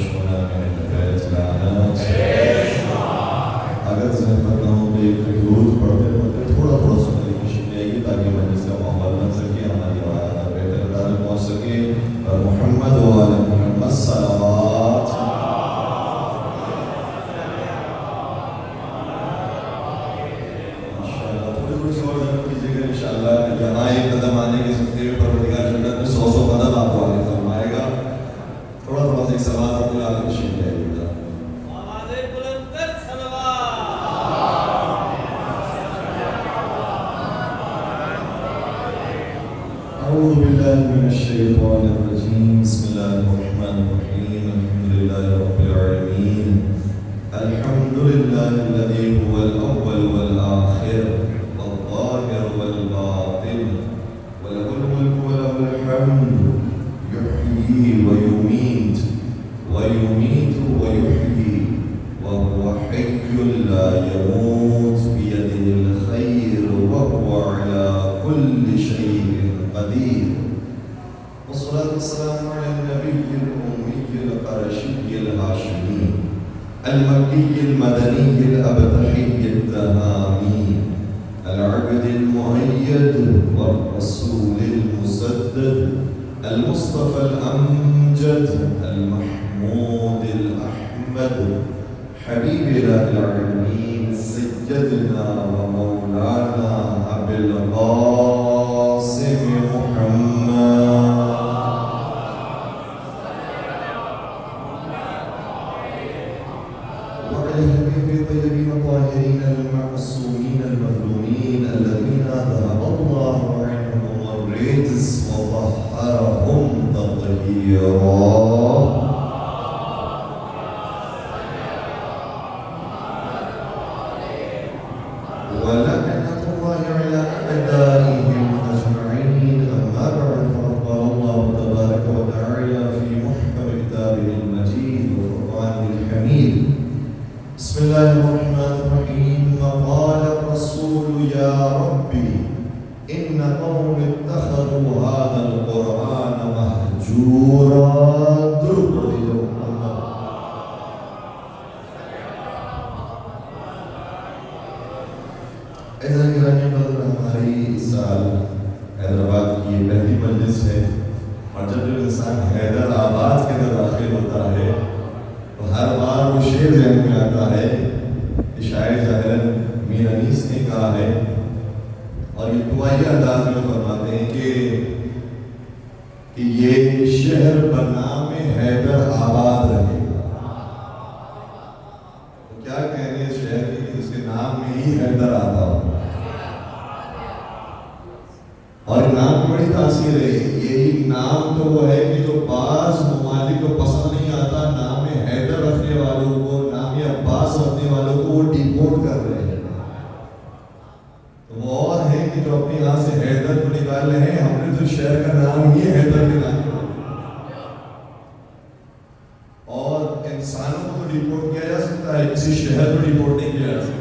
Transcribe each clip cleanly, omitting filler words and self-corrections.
دشمنا میں بیت لعنت. اگر زحمت نہ ہو تو ایک درود پڑھتے پڑھتے تھوڑا تھوڑا سا تشریف لے آئیے تاکہ مجلس کا ماحول بن سکے, ہماری روایات بہتر انداز میں پہنچ سکے. اور محمد و آل محمد صلوات. انشاءاللہ تھوڑی تھوڑی سی اور ضرور کیجیے گا انشاءاللہ. یہاں ایک قدم آنے کے سلسلے میں پروردگار جنت میں 100 قدم آپ کو آگے فرمائے گا. تھوڑا تھوڑا سا ایک سوال آپ کو آگے تشریف لے آئیے گا. أعوذ بالله من الشيطان الرجيم. بسم الله الرحمن الرحيم. الحمد لله رب العالمين. الحمد لله الذي هو الأول والآخر والظاهر والباطن وله الملك وله الحمد يحيي ويميت ويحيي وهو حي لا يموت بيده الخير وهو على كل شيء قدير. والصلاة والسلام على النبي الأمي القرشي الهاشمي المكي المدني الأبتحي التهامي العبد المؤيد والرسول المسدد المصطفى الأمجد المحمود الأحمد حبيب إله العالمين سيدنا ومولانا أبي القاسم محمد وعلى حبيب الطيبين الطاهرين المعصومين المظلومين الذين ذهب الله عنهم الرجس وطهرهم تطهيرا. ولعنة الله على أعدائهم أجمعين. أما بعد فقال الله تبارك وتعالى في محكم كتابه المجيد وفرقانه الحميد. بسم الله الرحمن الرحيم. وقال الرسول يا ربي إن قوم اتخذوا هذا القرآن مهجورا. ہماری اس سال حیدرآباد کی پہلی مجلس ہے, اور جب جو انسان حیدر آباد کے اندر داخل ہوتا ہے تو ہر بار وہ شعر ذہن میں آتا ہے کہ شاعر ظاہراً میر انیس نے کہا ہے, اور یہ دعائیہ انداز میں فرماتے ہیں کہ یہ شہر بنام حیدر آباد رہے گا. تو کیا کہنے اس شہر کی کہ اس کے نام میں ہی حیدر آتا ہو, اور نام کی بڑی تاثیر ہے. یہی نام تو وہ ہے کہ جو بعض ممالک کو پسند نہیں آتا, نام حیدر رکھنے والوں کو, نام عباس رکھنے والوں کو وہ ڈیپورٹ کر رہے ہیں. تو وہ اور ہیں کہ جو اپنے یہاں سے حیدر کو نکال رہے ہیں. ہم نے جو شہر کا نام یہ حیدر کے نام, اور انسانوں کو تو ڈیپورٹ کیا جا سکتا ہے, کسی شہر کو ڈیپورٹ نہیں کیا جا سکتا.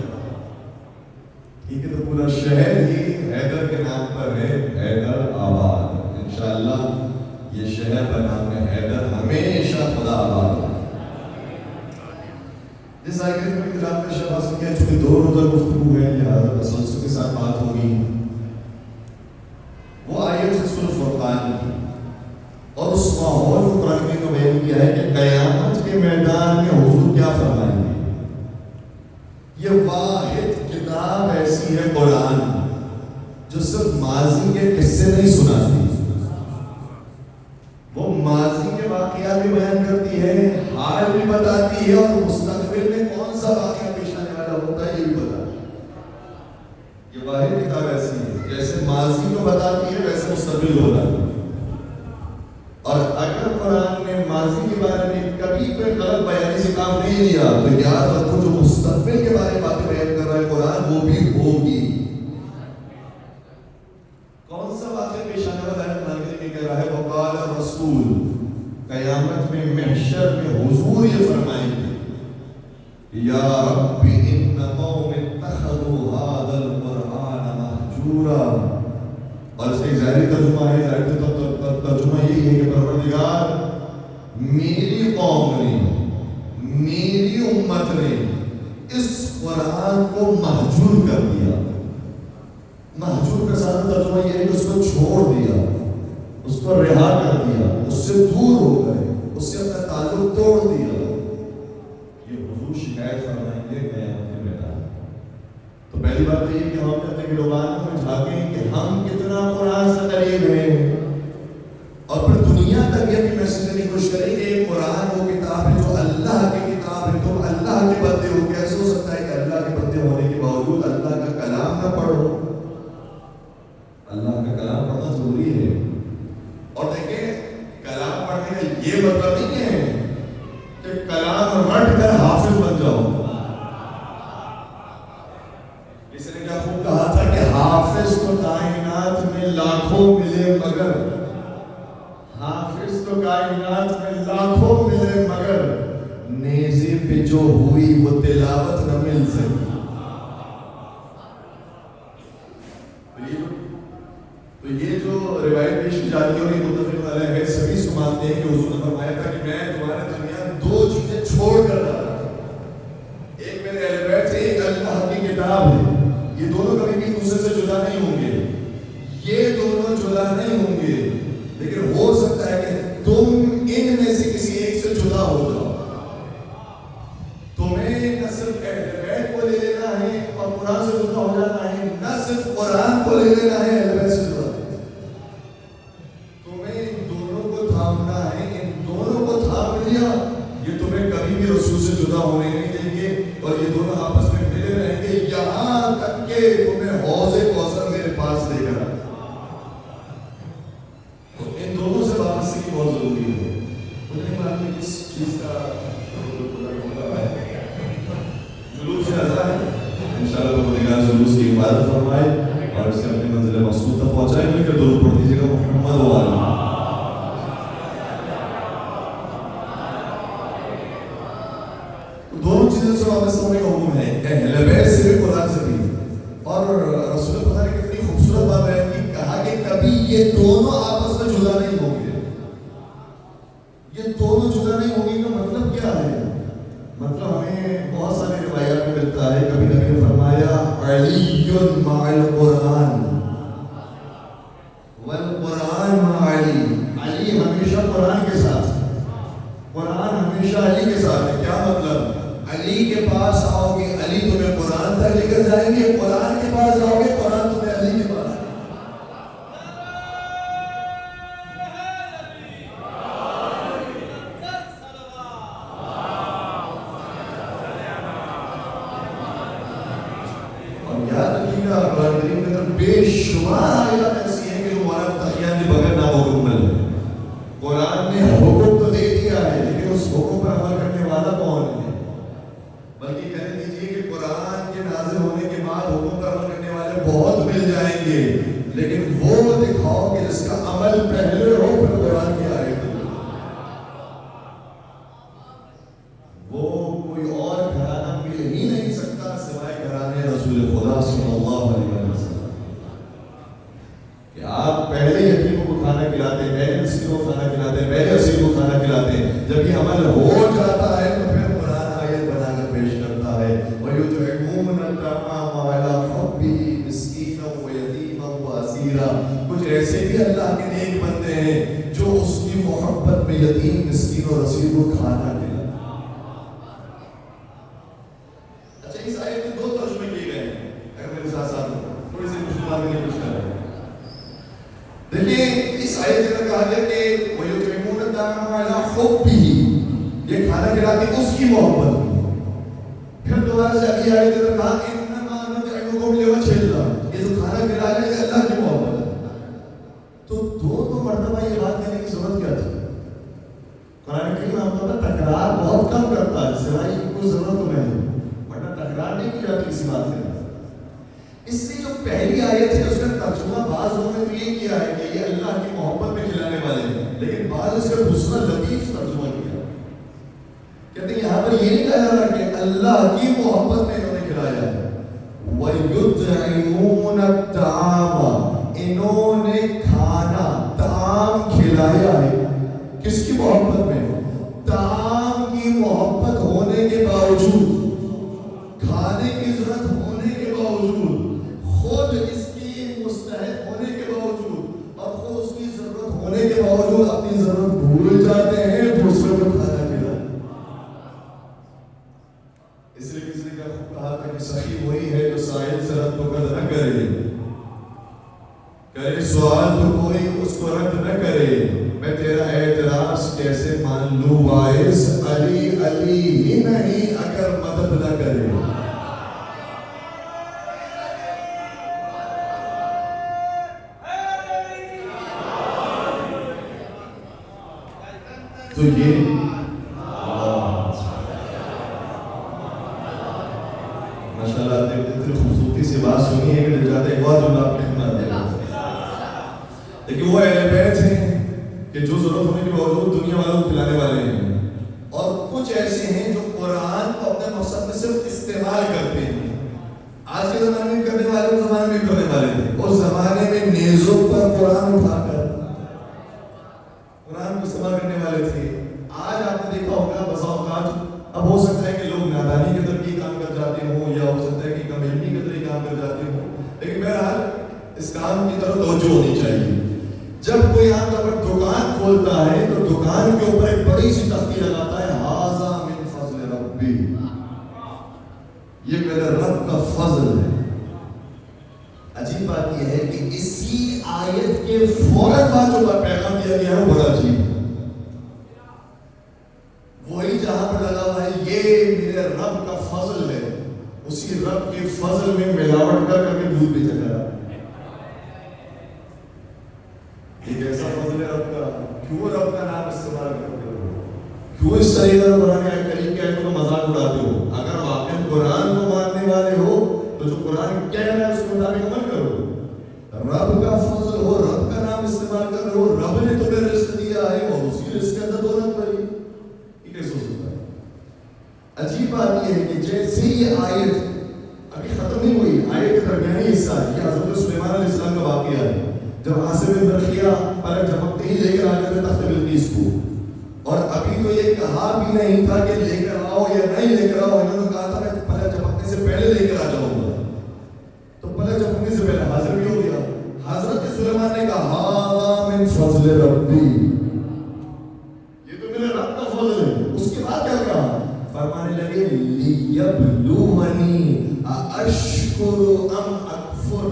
ٹھیک ہے, تو پورا شہر ہی حیدر کے نام پر ہے, حیدر آباد. انشاءاللہ یہ شہر کا نام ہے حیدر, ہمیشہ خدا آباد ہے. جس آئے کہ میں اختلاف میں شباز کیا, چونکہ 2 روزہ گفتگو ہے, لہذا تسلسل کے ساتھ بات ہوگی. وہ آیت سے سورۃ فرقان کی, اور اس ماحول کو قرآن نے بیان کیا ہے کہ قیامت کے میدان میں حضور کیا فرمائیں گے. یہ واحد کتاب ایسی ہے قرآن جو صرف ماضی کے قصے نہیں سناتی, وہ ماضی کے واقعات بھی بیان کرتی ہے, حال بھی بتاتی ہے, اور مستقبل میں کون سا واقعہ پیش آنے والا ہوتا ہے یہ بھی بتاتی ہے. یہ واحد کتاب ایسی ہے جیسے ماضی کو بتاتی ہے ویسے مستقبل کو بتاتی ہے. اور اگر قرآن نے ماضی کے بارے میں کبھی کوئی غلط بیانی سے کام نہیں لیا تو یاد رکھو جو مستقبل کے بارے میں باتیں بیان کر رہا ہے قرآن وہ بھی ہوگی. کون سا واقعہ پیش آنے والا ہے قرآن نے کہہ رہا ہے وقال الرسول, قیامت میں محشر میں حضور یہ فرمائیں گے یا رب ان قوم اتخذوا هذا القرآن مهجورا. اور اس کا ظاہری ترجمہ ہے, ترجمہ یہی ہے کہ پروردگار میری قوم نے امت نے اس قرآن کو مہجور کر دیا. مہجور کا سارا ترجمہ یہ ہے کہ اس کو چھوڑ دیا, اس کو رہا کر دیا, اس سے دور ہو گئے, اس سے اپنا تعلق توڑ دیا. یہ حضور شکایت فرمائیں گے میں اپنے میدان. تو پہلی بات تو یہ کہ ہم اپنے گروہان کو جھانکیں کہ ہم کتنا قرآن سے قریب ہیں, اور پھر دنیا تک یہ بھی محسوس کرنے کی کوشش کریں کہ قرآن وہ کتاب ہے جو اللہ کی کتاب ہے. تم اللہ کے بندے ہو. کیسے ہو سکتا ہے کہ اللہ کے بندے ہونے کے باوجود اللہ کا کلام نہ پڑھو؟ اللہ کا کلام پڑھنا ضروری ہے. اور دیکھیں, کلام پڑھنے کا یہ مطلب نہیں ہے کہ کلام رٹ کر حافظ بن جاؤ. کسی نے کیا خوب کہا تھا کہ حافظ تو کائنات میں لاکھوں ملے مگر, حافظ تو کائنات میں لاکھوں ملے مگر نیزے پہ جو ہوئی وہ تلاوت نہ مل سکی. تو یہ جو روایت پیش کی جاتی ہے اور یہ متفق علیہ ہے, سبھی اس کو مانتے ہیں کہ حضور نے فرمایا تھا کہ میں تمہارے درمیان دو چیزیں چھوڑ کر رہا تھا. ایک میرے اہل بیت سے, ایک اللہ کی کتاب ہے. یہ دونوں کبھی بھی دوسرے سے جدا نہیں ہوں گے, یہ دونوں جدا نہیں ہوں گے, لیکن ہو سکتا ہے کہ تم ان میں سے کسی ایک سے جدا ہو جاؤ. تمہیں نہ صرف اہل بیت کو لے لینا ہے اور قرآن سے جدا ہو جانا ہے, نہ صرف قرآن کو لے لینا ہے اہل بیت سے جدا. تمہیں ان دونوں کو تھامنا ہے. ان دونوں کو تھام لیا, یہ تمہیں کبھی بھی رسول سے جدا ہونے نہیں دیں گے, اور یہ دونوں آپس میں ملے رہیں گے یہاں تک کہ تمہیں حوض کوثر میرے پاس لے کر آئے. تو ان دونوں سے وابستگی بہت ضروری ہے. انہیں بعد میں کس چیز کا جلوس سے نظر ہے, انشاءاللہ پروردگار جلوس کی عبادت فرمائے اور اسے اپنی منزل مقصود تک پہنچائے. مل کر درود پڑھ دیجیے گا محمد و آلہ. دونوں چیزوں سے وابستہ ہونے کا حکم ہے, اہل بیت سے بھی قرآن سے بھی. اور رسول خدا نے کتنی خوبصورت بات بیان کی, کہا کہ کبھی یہ دونوں آپس میں جدا نہیں ہوں گے. یہ دونوں جدا نہیں ہوں گے کا مطلب کیا ہے؟ مطلب ہمیں بہت سارے روایات میں ملتا ہے. کبھی نبی نے فرمایا علی مع القرآن والقرآن مع علی. علی ہمیشہ قرآن کے ساتھ, قرآن ہمیشہ علی کے ساتھ ہے. کیا مطلب؟ علی کے پاس آؤ گے علی تمہیں قرآن تک لے کر جائیں گے, قرآن کے پاس آؤ گے قرآن تمہیں علی کے پاس. اور یاد رکھیے گا قرآن کریم کے اندر بے شمار آیات ایسی ہیں کہ جو ہمارا تحیان کے بغیر نامکمل ہے. قرآن نے حکم تو دے دیا ہے, لیکن اس حکم پر عمل کرنے والا کون ہے؟ بلکہ کہہ دیجیے کہ قرآن کے نازل ہونے کے بعد حکم پر عمل کرنے والے بہت مل جائیں گے, لیکن وہ دکھاؤ کہ جس کا عمل پہلے ہو پھر قرآن کی آیت. وہ کوئی اور گھرانہ مل ہی نہیں سکتا سوائے گھرانے رسول خدا صلی اللہ علیہ وسلم. کہ آپ پہلے یتیموں کو کھانا کھلاتے, پہلے مسکینوں کو کھانا کھلاتے, پہلے اسیر کو کھانا کھلاتے. جب یہ عمل ہو جاتا ہے تو پھر قرآن آیت بنا کر پیش کرتا ہے وَيُطْعِمُونَ الطَّعَامَ عَلَىٰ حُبِّهِ مِسْكِينًا وَيَتِيمًا وَأَسِيرًا. کچھ ایسے بھی اللہ کے نیک بندے ہیں جو اس کی محبت میں یتیم, مسکین اور اسیر کو کھانا کھلاتے. اچھا, اس آیت کے دو ترجمے کیے گئے ہیں, اگر میرے ساتھ ساتھ تھوڑی سی مسلمان میں کچھ کریں. دیکھیں, اس آیت میں کہا گیا کہ وَيُطْعِمُونَ الطَّعَامَ عَلَىٰ حُبِّهِ, یہ کھانا کھلاتے اس کی محبت میں. پھر دوبارہ سے اگلی آیت میں کہا إِنَّمَا نُطْعِمُكُمْ لِوَجْهِ اللَّهِ, یہ جو کھانا کھلا رہے ہیں اللہ کی محبت ہے. تو دو مرتبہ یہ بات کہنے کی ضرورت کیا تھی؟ قرآن کریم عام طور پر تکرار بہت کم کرتا ہے, سوائے کی کوئی ضرورت نہیں, ورنہ تکرار نہیں کی جاتی کسی بات سے. اس لیے جو پہلی آیت ہے اس کا ترجمہ بعض لوگوں نے تو یہ کیا ہے کہ یہ اللہ کی محبت میں کھلانے والے ہیں, لیکن بعض اس کا دوسرا لطیف ترجمہ کیا. کہتے ہیں یہاں پر یہ نہیں کہا جا رہا کہ اللہ کی محبت میں انہوں نے کھلایا ہے. وَيُطْعِمُونَ الطَّعَامَ, انہوں نے کھانا طعام کھلایا ہے. کس کی محبت میں؟ طعام کی محبت ہونے ہونے کے باوجود، کھانے کی ضرورت ہونے کے باوجود، خود اس کی مستحق ہونے کے باوجود اور خود اس کی ضرورت ہونے کے باوجود اپنی ضرورت بھول جاتے ہیں دوسروں کو کھانا کھلانا۔ اس لیے کسی نے کہا تھا کہ سخی وہی ہے جو سائل سے رد کو قدر نہ کرے، کرے سوال تو کوئی اس کو رد نہ کرے، میں تیرا اعتراض کیسے مان لوں باعث علی علی ہی نہیں اگر مدد نہ کرے۔ تو یہ ماشاءاللہ آپ نے اتنی خوبصورتی سے بات سنی ہے کہ دل جاتا ہے ایک بار جو آپ نے سنا دیا، لیکن وہ اہل بیت ہیں کہ جو ضرورت ہونے کے باوجود دنیا والوں کو کھلانے والے ہیں، اور کچھ ایسے ہیں جو قرآن کو اپنے مقصد میں صرف استعمال کرتے ہیں۔ آج کے زمانے میں کرنے والے اس زمانے میں کرنے والے تھے، اس زمانے میں نیزوں پر قرآن اٹھا کر قرآن کو استعمال کرنے والے تھے۔ آج آپ نے دیکھا ہوگا بسا اوقات اب ہو سکتا ہے کہ لوگ نادانی کی طرف کام کر جاتے ہوں، یا ہو سکتا ہے کہ کم علمی کی طرف کام کر جاتے ہوں، لیکن بہرحال اس کام کی طرف توجہ ہونی چاہیے۔ جب کوئی عام طور پر دکان کھولتا ہے تو دکان کے اوپر ایک بڑی سی تختی لگاتا ہے، ھذا من فضل ربی، یہ میرے رب کا فضل ہے۔ عجیب بات یہ ہے کہ اسی آیت کے فوراً بعد جو پیغام دیا گیا ہے وہ بڑا عجیب ہے۔ وہی جہاں پر لگا ہوا ہے یہ میرے رب کا فضل ہے، اسی رب کے فضل میں ملاوٹ کر کے دودھ بھی چکا رہا ہے۔ یہ کیسا فضل ہے رب کا؟ کیوں رب کا نام استعمال کرتے ہو؟ کیوں اس طریقے سے قرآن کریم کے آیتوں کا مذاق اڑاتے ہو؟ اگر واقعی قرآن کو ماننے والے ہو تو جو قرآن کہہ رہا ہے اس کے مطابق عمل کرو۔ رب کا فضل ہو، رب کا نام استعمال کر رہے ہو، رب نے تمہیں رزق دیا ہے اور اسی رزق کے اندر دولت بھری، یہ کیسے ہو سکتا ہے؟ عجیب بات یہ ہے کہ جیسے یہ آیت ابھی ختم نہیں ہوئی، آیت کے درمیانی حصہ یہ حضرت سلیمان علیہ السلام کا واقعہ ہے، جب عاصم بن برقیہ پلک جھپکتے ہی لے کر آ گئے تھے تخت بلقیس کو، اور ابھی تو یہ کہا بھی نہیں تھا کہ لے کر آؤ یا نہیں لے کر آؤ، انہوں نے کہا تھا میں پلک جھپکنے سے پہلے لے کر آ جاؤں گا، تو پلک جھپکنے سے پہلے حاضر بھی ہو گیا۔ حضرت سلیمان نے کہا ھذا من فضل ربی، یہ تو میرے رب کا فضل ہے۔ اس کے بعد کیا کہا؟ فرمانے لگے لیبلونی ااشکر ام اکفر،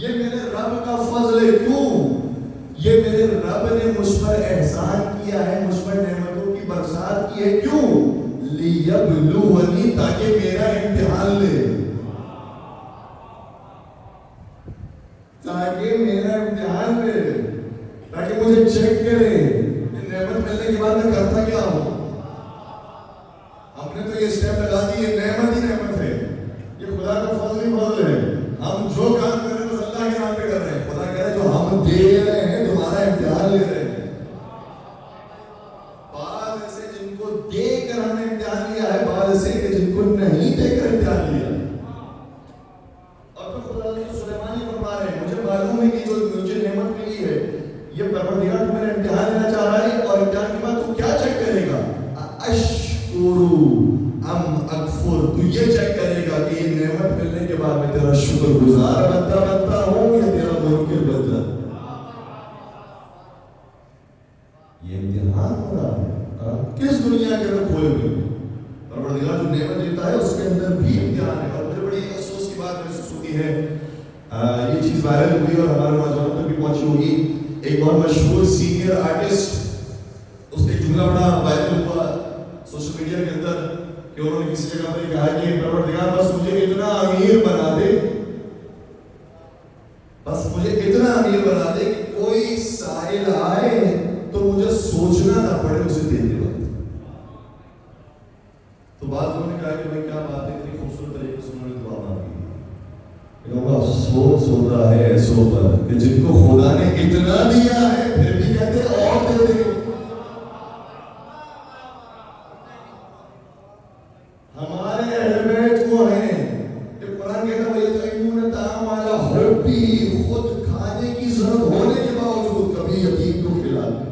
یہ میرے رب کا فضل ہے۔ کیوں؟ یہ میرے رب نے مجھ پر احسان کیا ہے، مجھ پر نعمتوں کی برسات کی ہے۔ کیوں؟ لیبلونی، تاکہ میرا امتحان لے، تاکہ میرا امتحان لے، تاکہ مجھے چیک کرے نعمت ملنے کے بعد میں کرتا کیا ہوں۔ ہم نے تو یہ اسٹیپ لگا دی یہ نعمت ہی نعمت ہے، یہ خدا کا فضل ہی فضل ہے، ہم جو کام کر رہے ہیں بس اللہ کے نام پہ کر رہے ہیں۔ خدا کہہ رہے ہیں جو ہم دے رہے ہیں تمہارا امتحان لے رہے ہیں۔ بعض ایسے جن کو دے کر ہم نے امتحان لیا ہے، بعض ایسے کہ جن کو نہیں دے کر امتحان لیا۔ اور پھر خدا نے سلیمان ہی فرما رہے ہیں مجھے معلوم ہے کہ جو مجھے نعمت ملی ہے یہ پروردگار تو میرا امتحان لینا چاہ رہا ہے، اور امتحان کے بعد تو کیا چیک کرے گا؟ اشکرو ام اکفر، تو یہ چیک کرے گا کہ یہ نعمت ملنے کے بعد میں تیرا شکر گزار بنتا ہوں یا تیرا منکر بن جاتا۔ یہ امتحان ہو رہا ہے کس دنیا کے اندر کھوئے ہوئے، پروردگار جو نعمت دیتا ہے اس کے اندر بھی امتحان ہے۔ اور مجھے بڑی افسوس کی بات محسوس ہوتی ہے، یہ چیز وائرل ہوئی اور ہمارے نوجوانوں تک بھی پہنچی ہوگی۔ ایک بہت مشہور سینئر آرٹسٹ، اس کا جملہ بڑا وائرل ہوا سوشل میڈیا کے اندر کہ انہوں نے کسی جگہ پر کہا کہ پروردگار بس مجھے اتنا امیر بنا دے، بس مجھے اتنا امیر بنا دے کہ کوئی سائل آئے تو مجھے سوچنا نہ پڑے اسے دینے وقت۔ تو بعض لوگوں نے کہا کہ بھائی کیا بات ہے، اتنی خوبصورت طریقے سے انہوں نے دعا مانگی۔ افسوس ہوتا ہے ایسوں پر کہ جن کو خدا نے اتنا دیا ہے پھر بھی کہتے اور دے دے۔ ہمارے اہل بیت کو ہیں کہ قرآن کہتا ہے یطعمون الطعام علی حبہ، خود کھانے کی ضرورت ہونے کے باوجود کبھی یتیم کو کھلاتے،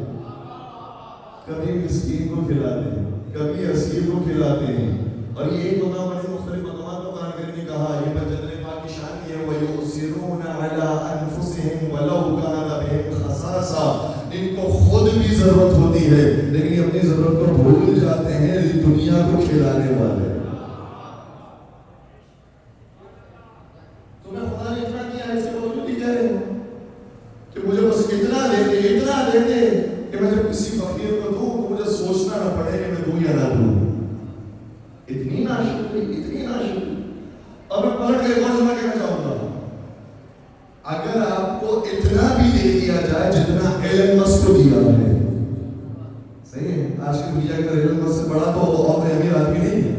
کبھی مسکین کو کھلاتے، کبھی اسیر کو کھلاتے ہیں، اپنی ضرورت کو بھول جاتے ہیں دنیا کو کھلانے والے. تمہیں خدا نے اتنا کیا ہے، اس کے باوجود بھی کہہ رہے ہو کہ مجھے بس اتنا دے دے کہ میں جب کسی فقیر کو دوں تو مجھے سوچنا نہ پڑے کہ میں دوں یا نہ دوں. اتنی ناشکری. اور میں پلٹ کے ایک اور جملہ کہنا چاہوں گا، اگر آپ کو اتنا بھی دے دیا جائے جتنا ایلن مسک کو دیا ہے، صحیح ہے، آج کی دنیا کا ایلن مسک سے بڑا تو اور کوئی امیر آدمی نہیں ہے.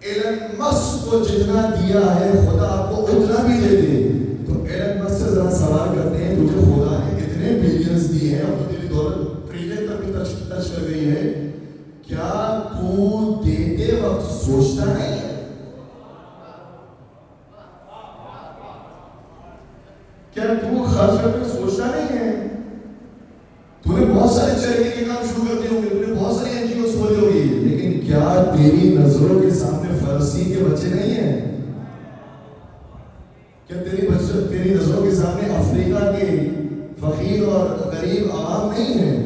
ایلن مسک کو جتنا دیا ہے خدا آپ کو اتنا بھی دے دے تو ایلن مسک سے ذرا سوال کرتے ہیں تجھے خدا نے اتنے بلینز دیے ہیں، اب تو تیری دولت ٹریلین پر بھی ٹچ کر گئی ہے، کیا تو دیتے وقت سوچتا نہیں ہے؟ کیا تو خرچ کرتے سوچتا نہیں ہے؟ تو نے بہت سارے چیریٹی کے کام شروع کر دیے ہوں گے، تو نے بہت ساری این جی اوز کھولی ہوگی، لیکن کیا تیری نظروں کے سامنے فلسطین کے بچے نہیں ہیں؟ کیا تیری نظروں کے سامنے افریقہ کے فقیر اور غریب عوام نہیں ہیں؟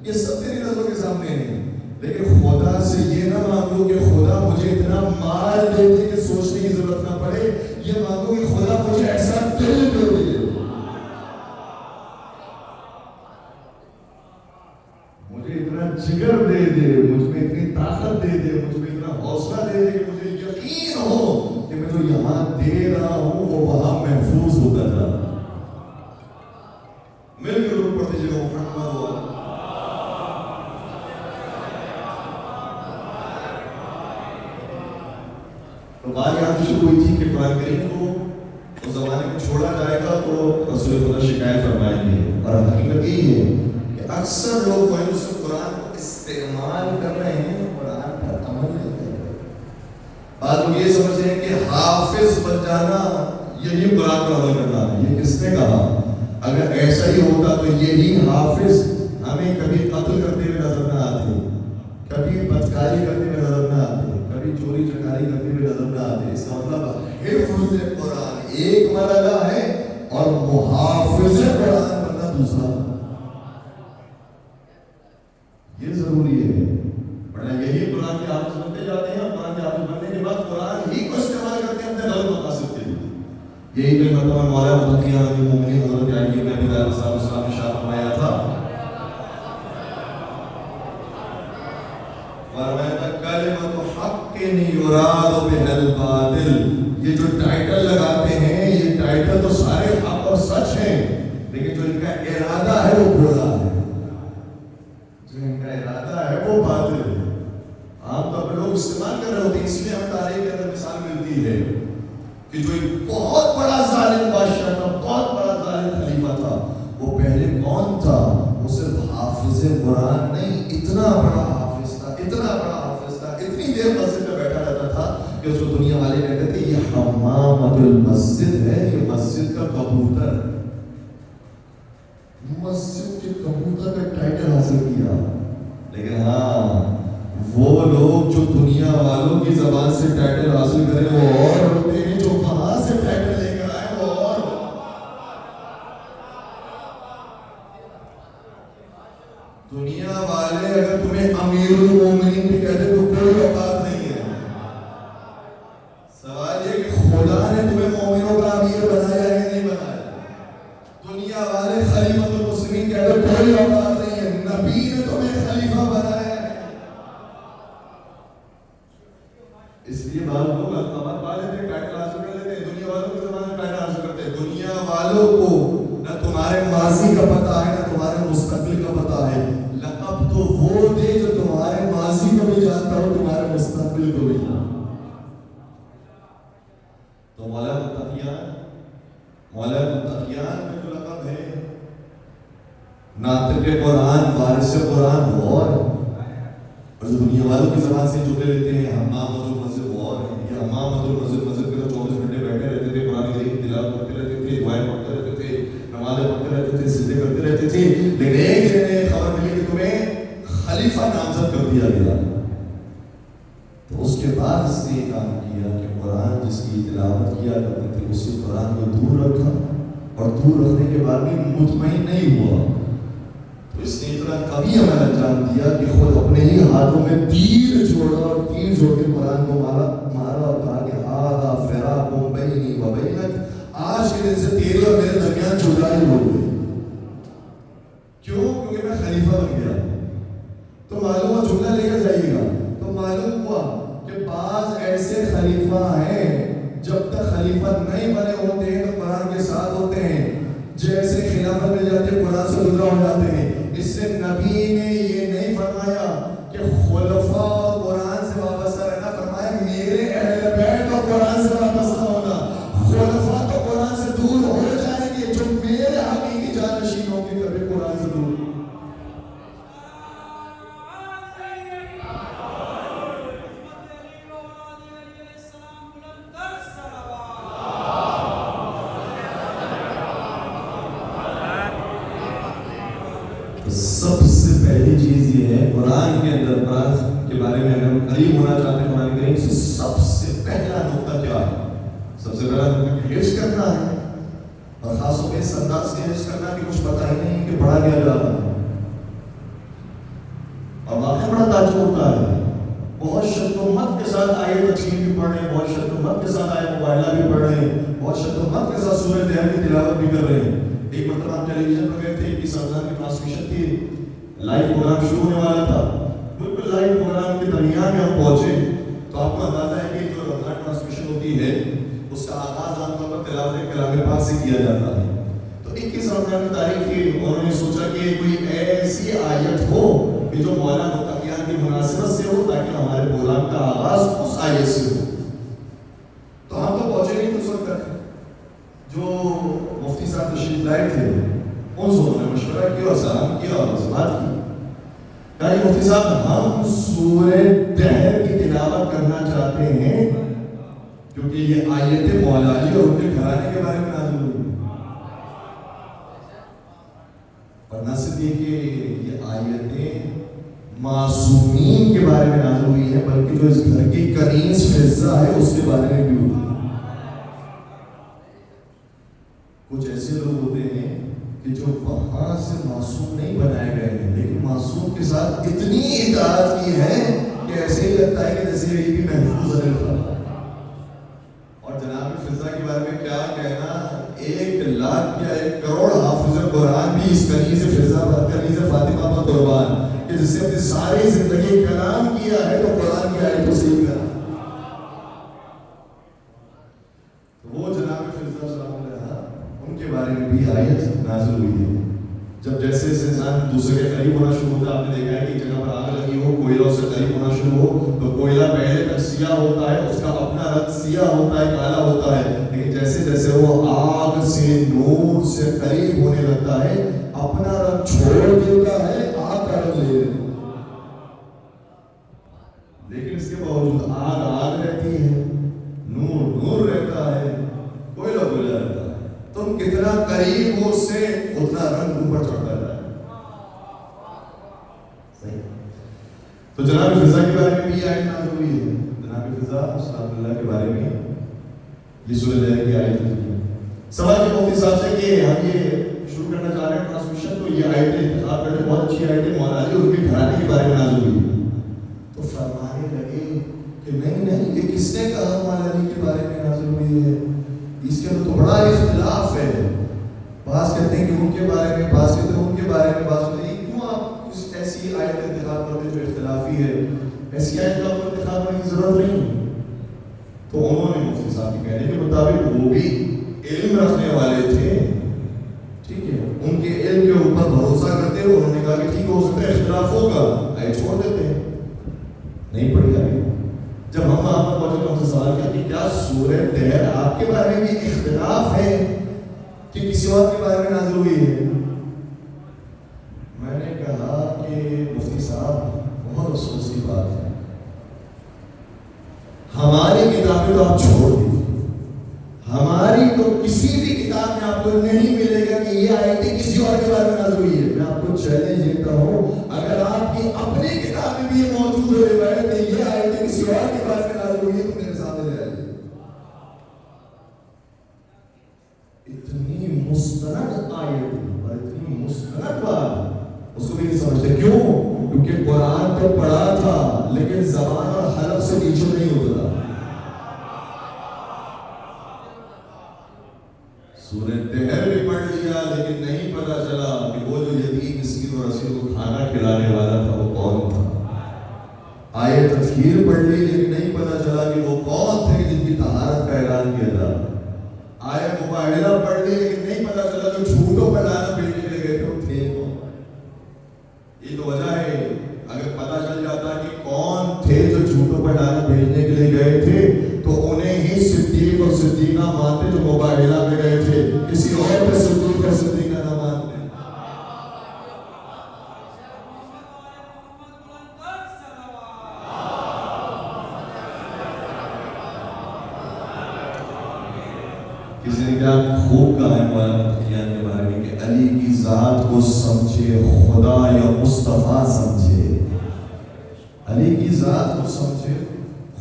یہ سب تیری نظروں کے سامنے ہیں. لیکن خدا سے یہ نہ مانگو کہ خدا مجھے اتنا مال دے دے کہ سوچنے کی ضرورت نہ پڑے، یہ مانگو کہ خدا مجھے ایسا دل دے دے، مجھے اتنا جگر دے دے، مجھ میں اتنی طاقت دے دے، مجھ میں اتنا حوصلہ دے دے کہ مجھے یقین ہو کہ میں جو یہاں دے رہا ہوں وہ وہاں محفوظ ہوتا جا رہا. مل کے لوگ پڑھتے جگہ محمد ہوا. تو بات یہاں سے شروع ہوئی تھی کہ قرآن کریم کو اس زمانے میں چھوڑا جائے گا تو رسول خدا شکایت فرمائیں گے، اور حقیقت یہی ہے کہ اکثر لوگ قرآن کو استعمال کر رہے ہیں، قرآن پر عمل نہیں کر رہے. بعض لوگ یہ سمجھتے ہیں کہ حافظ بن جانا یہی قرآن پر عمل کرنا ہے. یہ کس نے کہا؟ اگر ایسا ہی ہوتا تو یہی حافظ ہمیں کبھی قتل کرتے ہوئے نظر نہ آتے، کبھی بدکاری کرتے ہوئے نظر نہ آتے، کبھی چوری چکاری کرتے ہوئے نظر نہ آتے. اس کا مطلب حفظ قرآن ایک مرحلہ ہے اور محافظ قرآن بننا دوسرا. یہ ضروری ہے، ورنہ یہی قرآن کے حافظ بنتے جاتے ہیں، اور قرآن کے حافظ بننے کے بعد قرآن ہی کو استعمال کرتے ہیں اپنے غلط مقاصد کے لیے. یہی کوئی مرتبہ مولا متقی امیر المومنین حضرت علی بن ابی طالب صاحب السلام نے شاد فرمایا تھا، فرمایا کلمۃ حق یراد بها الباطل. یہ جو ٹائٹل لگاتے ہیں یہ ٹائٹل تو سارے حق اور سچ ہیں، لیکن جو ان کا ارادہ ہے وہ برا ہے، جو ان کا ارادہ ہے وہ باطل ہے. عام طور پر لوگ استعمال کر رہے ہوتے ہیں، اس لیے ہمیں تاریخ کے اندر مثال ملتی ہے کہ جو ایک بہت بڑا ظالم بادشاہ تھا، بہت بڑا ظالم خلیفہ تھا، وہ پہلے کون تھا؟ وہ صرف حافظ قرآن نہیں، اتنا بڑا حافظ تھا، اتنی دیر مسجد میں بیٹھا رہتا تھا کہ اس کو دنیا والے کہتے تھے یہ حمامۃ المسجد ہے، یہ مسجد کا کبوتر ہے. مسجد کے کبوتر کا ٹائٹل حاصل کیا. لیکن ہاں وہ لوگ جو دنیا والوں کی زبان سے ٹائٹل حاصل کریں وہ اور ہوتے ہیں، جو وہاں سے ٹائٹل لے کر آئے وہ اور. دنیا والے اگر تمہیں امیر المومنین بھی کہتے تو کوئی اوقات نہیں ہے. سوال یہ کہ خدا نے تمہیں مومنوں کا امیر بنایا یا نہیں بنایا؟ دنیا والے خلیفۃ المسلمین کہتے کوئی اوقات نہیں ہے. نبی نے تمہیں خلیفہ بنایا ہے. اس لیے بعض لوگ القابات پا لیتے ہیں، ٹائٹل حاصل کر لیتے ہیں، دنیا والوں کے زمانے میں ٹائٹل حاصل کرتے ہیں. دنیا والوں کو نہ تمہارے ماضی کا پتہ ہے نہ تمہارے مستقبل کا پتہ ہے. لقب تو وہ دے جو تمہارے ماضی کو بھی جانتا ہو، تمہارے مستقبل کو بھی جانتا ہو. تو مولا متقیان میں جو لقب ہے ناطق قرآن، وارث قرآن وہ اور جو دنیا والوں کی زبان سے جملے لیتے ہیں حمام المسجد وہ اور ہے. یہ حمام المسجد مسجد کے 24 گھنٹے بیٹھے رہتے تھے، قرآن کریم کی تلاوت کرتے رہتے تھے، دعائیں پڑھتے رہتے تھے، نمازیں پڑھتے رہتے تھے، سجدے کرتے رہتے تھے. لیکن ایک دن خبر ملی کہ تمہیں خلیفہ نامزد کر دیا گیا. تو اس کے بعد اس نے یہ کام کیا کہ قرآن جس کی تلاوت کیا کرتے تھے اسی قرآن کو دور رکھا، اور دور رکھنے کے بعد بھی مطمئن نہیں ہوا. تو اس نے اتنا کبھی عمل انجام دیا کہ خود اپنے ہی ہاتھوں میں تیر چھوڑا اور تیر چھوڑ کے قرآن کو مارا اور کہا کہ آدھا فراق بینی و بینک، آج کے دن سے تیرے اور میرے درمیان جدائی ہو گئی. کیوں؟ کیونکہ میں خلیفہ بن گیا. تو معلوم ہوا، جملہ لے کر جائیے گا، تو معلوم ہوا کہ بعض ایسے خلیفہ ہیں جب تک خلیفہ نہیں بنے ہوتے ہیں تو قرآن کے ساتھ ہوتے ہیں، جیسے خلافت مل جاتی ہے قرآن سے جدا ہو جاتے ہیں. اس سے نبی نے یہ نہیں فرمایا کہ خلفاء اور قرآن سے وابستہ رہنا، فرمایا میرے اہل بیت اور قرآن سے وابستہ ہونا. خلفاء تو قرآن سے دور ہو جائیں گے، جو میرے حقیقی جانشین ہوں گے کبھی قرآن سے دور. سب سے پہلی چیز یہ ہے قرآن کے اندر، قرآن کے بارے میں اگر ہم قریب ہونا چاہتے ہیں قرآن کریم سے، سب سے پہلا نقطہ کیا ہے؟ سب سے پہلا نقطہ کہ حفظ کرنا ہے، اور خاص طور پہ اس انداز سے حفظ کرنا کہ کچھ پتہ ہی نہیں کہ پڑھا کیا جا رہا ہے. اور واقعی بڑا تعجب ہوتا ہے، بہت شدت کے ساتھ آئے تفسیر بھی پڑھ رہے ہیں، بہت شدت کے ساتھ آئے مباہلہ بھی پڑھ رہے ہیں، بہت شدت کے ساتھ سورہ طہ کی تلاوت بھی کر رہے ہیں. ایک مرتبہ ہم ٹیلی ویژن پر گئے تھے، 21 رمضان کی ٹرانسمیشن تھی، لائیو پروگرام شروع ہونے والا تھا. بالکل لائیو پروگرام کے درمیان میں ہم پہنچے تو آپ کو اندازہ ہے کہ جو رمضان ٹرانسمیشن ہوتی ہے اس کا آغاز عام طور پر تلاوت کلام پاک سے کیا جاتا ہے. تو 21 رمضان کی تاریخ تھی، انہوں نے سوچا کہ کوئی ایسی آیت ہو کہ جو مولانا متقیان کی مناسبت سے ہو تاکہ ہمارے پروگرام کا آغاز اس آیت سے ہو. تو ہم تو پہنچے نہیں اس وقت تک. جو مفتی صاحب تشریف لائے تھے ان سے انہوں نے مشورہ کیا اور سلام کیا اور اس بات کی. کہا کہ مفتی صاحب ہم سورہ طہ کی تلاوت کرنا چاہتے ہیں کیونکہ یہ آیت مولا علی اور ان کے گھرانے کے بارے میں نازل ہوئی. اور نہ صرف یہ کہ یہ آیتیں معصومین کے بارے میں نازل ہوئی ہیں بلکہ جو اس گھر کی کنیز فضہ ہے اس کے بارے میں بھی ہوئی. کچھ ایسے لوگ ہوتے ہیں کہ جو وہاں سے معصوم نہیں بنائے گئے ہیں لیکن معصوم کے ساتھ اتنی اطاعت کی ہے کہ ایسے ہی لگتا ہے کہ جیسے یہ بھی محفوظ ہے. اور جناب فضہ کے بارے میں کیا کہنا، 1 لاکھ یا 1 کروڑ حافظ قرآن بھی اس کنیز فضہ پر، کنیز فاطمہ پر قربان کہ جس سے اپنی ساری زندگی کلام کیا ہے تو قرآن کی آیتوں سے ہی کرا. وہ جناب فضہ سلام علیہ ان کے بارے میں بھی آیت نازل ہوئی ہے. جب جیسے جیسے انسان دوسرے کے قریب ہونا شروع ہوتا ہے، آپ نے دیکھا ہے کہ جگہ پر آگ لگی ہو، کوئلہ اس سے قریب ہونا شروع ہو تو کوئلہ پہلے تک سیاہ ہوتا ہے، اس کا اپنا رنگ سیاہ ہوتا ہے، کالا ہوتا ہے، لیکن جیسے جیسے وہ آگ سے نور سے قریب ہونے لگتا ہے اپنا رنگ چھوڑ دیتا ہے، آگ کا رنگ لے لیتا ہے. لیکن اس کے باوجود آگ آگ رہتی ہے، نور نور رہتا ہے، کوئلہ کوئلہ رہتا ہے. تم کتنا قریب ہو اس سے اتنا رنگ اوپر چڑھتا ہے. تو جناب فضہ کے بارے میں بھی آیت نازل ہوئی ہے. جناب فضہ صلی اللہ کے بارے میں یہ سورہ طہ کی آیت ہے. سوال کے مفتی صاحب سے کہ ہم یہ شروع کرنا چاہ رہے ہیں ٹرانسمیشن، تو یہ آیتیں انتخاب کرتے بہت اچھی آیتیں مولانا علی اور ان کے گھرانے کے بارے میں نازل ہوئی. تو فرمانے لگے کہ نہیں یہ کس نے کہا مولانا علی کے بارے میں نازل ہوئی ہے، اس کے اندر تو بڑا اختلاف ہے. بعض کہتے ہیں کہ ان کے بارے میں، بعض کہتے ہیں ان کے بارے میں، بعض کہتے ہیں کیوں آپ کچھ ایسی آیت انتخاب کرتے جو اختلافی ہے، ایسی آیت کا آپ کو انتخاب کرنے کی ضرورت نہیں. تو انہوں نے مفتی صاحب کے کہنے کے مطابق وہ بھی علم رکھنے والے تھے، ٹھیک ہے، ان کے علم کے اوپر بھروسہ کرتے ہوئے انہوں نے کہا کہ ٹھیک ہو سکتا ہے اختلاف ہوگا، آیت چھوڑ دیتے ہیں، نہیں پڑھی آگے. جب ہم وہاں پر پہنچے تو ہم سے سوال کیا کہ کیا سورہ طہ آپ کے بارے میں بھی اختلاف ہے کہ کسی اور کے بارے میں نازل ہوئی ہے؟ میں نے کہا کہ مفتی صاحب بہت افسوس کی بات ہے، ہماری کتابیں تو آپ چھوڑ دیجیے، ہماری تو کسی بھی کتاب میں آپ کو نہیں ملے گا کہ یہ آیتیں کسی اور کے بارے میں نازل ہوئی ہے. میں آپ کو چیلنج دیتا ہوں، اگر آپ کی اپنی کتاب میں بھی یہ موجود ہو روایت کہ یہ آیتیں کسی اور کے بارے میں نازل ہوئی ہے تو میرے سامنے لے آئیے. اتنی مستند آیت اور اتنی مستند بات اس کو لیکن زبان اور حلق سے پیچھے نہیں ہوتا. سورہ تہر بھی پڑھ لیا لیکن نہیں پتا چلا کہ وہ جو یتیم مسکین اور اسیر کو کھانا کھلانے والا تھا وہ کون تھا. آیت تطہیر پڑھ لی لیکن نہیں پتا چلا کہ وہ کون تھے جن کی طہارت کا اعلان کیا تھا. آیت مباہلہ پڑھ لی لیکن نہیں پتا چلا جو جھوٹوں پر لانا بھیجنے کے لیے گئے تھے وہ تھے کون. یہ تو وجہ ہے اگر پتا چل جاتا کہ کون تھے جو جھوٹوں پر لانا بھیجنے کے لیے گئے تھے تو انہیں ہی صدیق اور صدیقہ مانتے جو مباہلہ میں گئے تھے, کسی اور پہ صدیق اور صدیقہ نہ مانتے. کسی نے کیا خوب کہا ہے مولانا تقیان کے بارے میں کہ علی کی ذات کو سمجھے خدا یا مصطفیٰ سمجھے. علی کی ذات کو سمجھے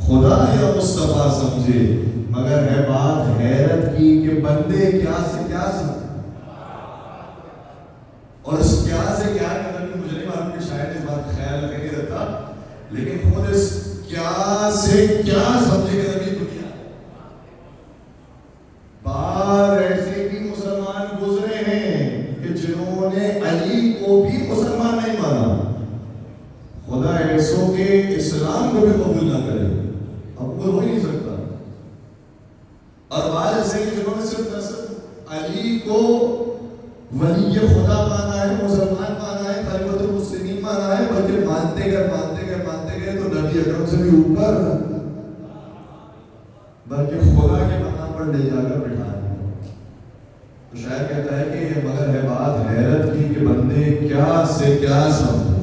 خدا یا مصطفیٰ سمجھے, مگر ہے بات حیرت کی کہ بندے کیا سے کیا سمجھے. اور اس کیا سے کیا مطلب مجھے نہیں معلوم کہ شاید اس بات خیال نہیں رکھتا, لیکن خود اس کیا سے کیا سمجھے کہ نبی دنیا بعد ایسے بھی مسلمان گزرے ہیں کہ جنہوں نے علی کو بھی مسلمان نہیں مانا. خدا ایسوں کے اسلام کو بھی قبول نہ کرے, قبول ہو ہی نہیں سکتا. اور بعض ایسے کہ جنہوں نے صرف علی کو ولی خدا مانا ہے, مسلمان مانا ہے, خلیفۃ المسلمین مانا ہے, بلکہ مانتے گئے تو نبی اکرم سے بھی اوپر بلکہ خدا کے مقام پر لے جا کر بٹھا دیا. تو شاید کہتا ہے کہ مگر ہے بات حیرت کی کہ بندے کیا سے کیا سمجھے,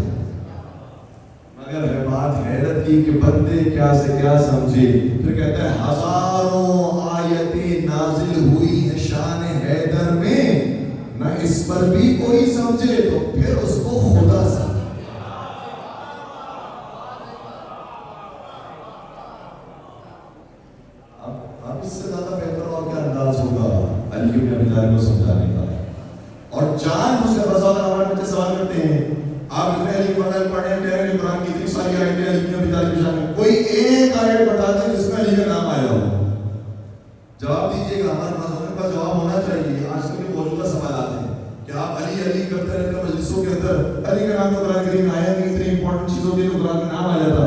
مگر ہے بات حیرت کی کہ بندے کیا سے کیا سمجھے. پھر کہتا ہے ہزاروں آیتیں نازل ہوئی ہیں شان حیدر میں, نہ اس پر بھی کوئی سمجھے تو پھر اس کو خدا سمجھے. اب اس سے زیادہ بہتر اور کیا انداز ہوگا علی کے ابی طالب کو سمجھانے کا. اور جان مجھ سے بسا ہمارے بچے سوال کرتے ہیں آپ اتنے علی کے فضائل پڑھے ہیں, کہہ رہے ہیں قرآن کی اتنی ساری آیتیں علی کے ابی طالب کی شان میں, کوئی ایک آیت بتا دیں جس میں علی کا نام آیا ہو. جواب دیجیے گا, ہمارے پاس ہمارے پاس جواب ہونا چاہیے. آج کل کے موجودہ سوالات ہیں کہ آپ علی کرتے رہتے ہیں مجلسوں کے اندر, علی کا نام تو قرآن کریم میں آیا نہیں, اتنی امپورٹنٹ چیزوں کے تو قرآن میں نام آ جاتا.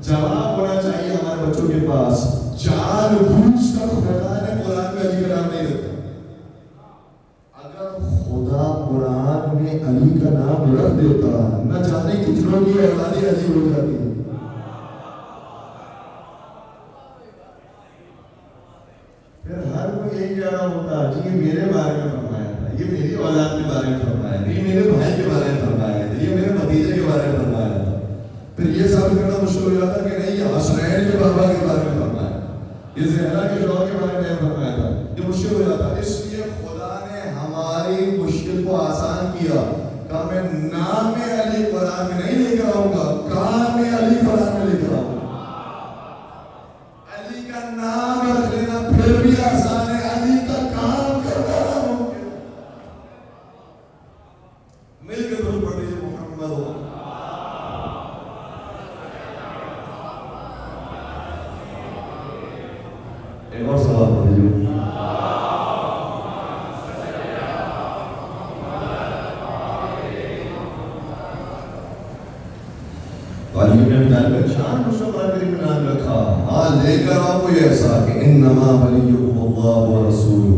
جواب ہونا چاہیے ہمارے بچوں کے پاس, جان بوجھ کر خدا نے قرآن میں علی کا نام نہیں رکھا. اگر خدا قرآن میں علی کا نام رکھ دیتا نہ جانے کتنوں کی اولاد علی ہو جاتی. پھر ہر کوئی یہی کہہ رہا ہوتا جی یہ میرے بارے میں فرمایا تھا, یہ میری اولاد کے بارے میں فرمایا تھا, یہ میرے بھائی کے بارے میں فرمایا تھا, یہ میرے بھتیجے کے بارے میں فرمایا تھا. پھر یہ ثابت کرنا مشکل ہو جاتا کہ نہیں یہ حسنین کے بابا کے بارے میں فرمایا, یہ زہرا کے شوہر کے بارے میں فرمایا تھا. یہ مشکل ہو جاتا. اس لیے خدا نے ہماری مشکل کو آسان کیا, کہا میں نام علی قرآن میں نہیں لے کر آؤں گا, کام علی قرآن میں لے کر آؤں گا. علی کا نام رکھ لینا پھر بھی آسان ہے, علی کا کام کرنا ممکن. مل کے درود پڑھ لیجیے محمد ہو. ایک اور سوال پڑھ لیجیے. علی بن ابی طالب کا شان اس کو قرآن کریم میں نام رکھا. ہاں لے کر آؤ کوئی ایسا کہ انما ولیکم اللہ ورسولہ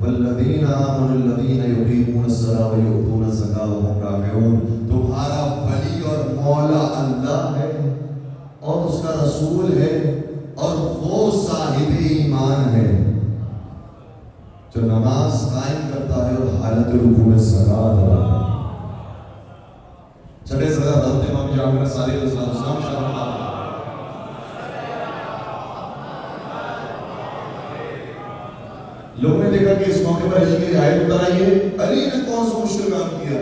والذین آمنوا الذین یقیمون الصلاۃ ویؤتون الزکاۃ وهم راکعون. تمہارا ولی اور مولا اللہ ہے اور اس کا رسول ہے اور وہ صاحب ایمان ہے جو نماز قائم کرتا ہے اور حالت رکوع میں زکوٰۃ ادا کرتا ہے. چھٹے صدر حضرت امام جعفر صادق علیہ السلام شاہ لوگوں نے دیکھا کہ اس موقع پر علی کی رعایت اتر آئی ہے. علی نے کون سا مشکل کام کیا؟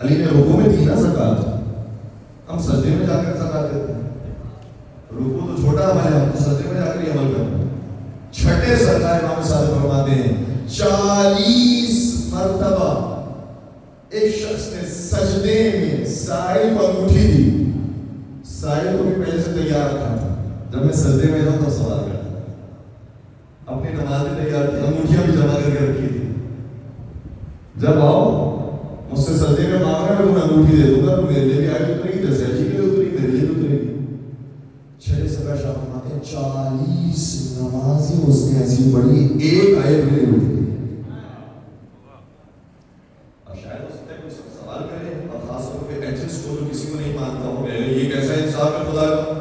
علی نے رکوع میں دی نا زکوٰۃ. ہم سجدے میں جا کر زکوٰۃ دیتے ہیں. رکوع تو چھوٹا عمل ہے, ہم تو سجدے میں جا کر یہ عمل کرتے ہیں. چھٹے سرکار امام صادق فرماتے ہیں 40 مرتبہ ایک شخص نے سجدے میں سائل کو انگوٹھی دی. سائل کو بھی پہلے سے تیار رکھا تھا. جب میں سجدے میں جاؤں تو سوال کرتا اپنی نماز میں تیار تھی, انگوٹھیاں بھی جمع کر کے رکھی تھی. جب آؤ مجھ سے سجدے میں مانگنا میں تمہیں انگوٹھی دے دوں گا, تو میرے لیے بھی آئے اترے گی, جیسے جی کے لیے اتری میرے لیے بھی اترے گی. چھڑے سبا شاہ فرماتے ہیں 40 نمازیں اس نے ایسی پڑھی, ایک آیت میں نہیں اٹھی. اب شاید ہو سکتا ہے کوئی سوال کرے, اور خاص طور پہ ایجنٹس کو جو کسی کو نہیں مانتا ہو, یہ کیسا انصاف ہے خدا کا.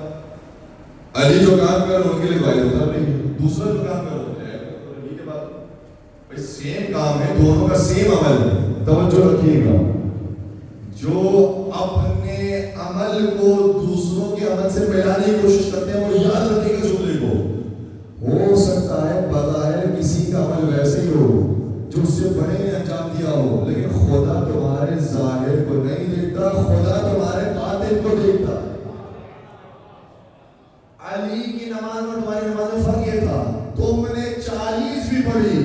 علی جو کام کر ان کے لیے کوئی ہوتا نہیں, دوسرا جو کام کر علی کے بعد بھائی سیم کام ہے, دونوں کا سیم عمل ہے. توجہ رکھیے گا, جو اپنے عمل کو دوسروں کے عمل سے ملانے کی کوشش کرتے ہیں وہ یاد رکھیں گے جملے کو. ہو سکتا ہے بظاہر کسی کا عمل ویسے ہی ہو جو اس سے بڑے نے انجام دیا ہو, لیکن خدا تمہارے ظاہر کو نہیں دیکھتا, خدا تمہارے باطن کو دیکھتا. علی کی نماز اور تمہاری نماز میں فرق یہ تھا, تم نے 40 بھی پڑھی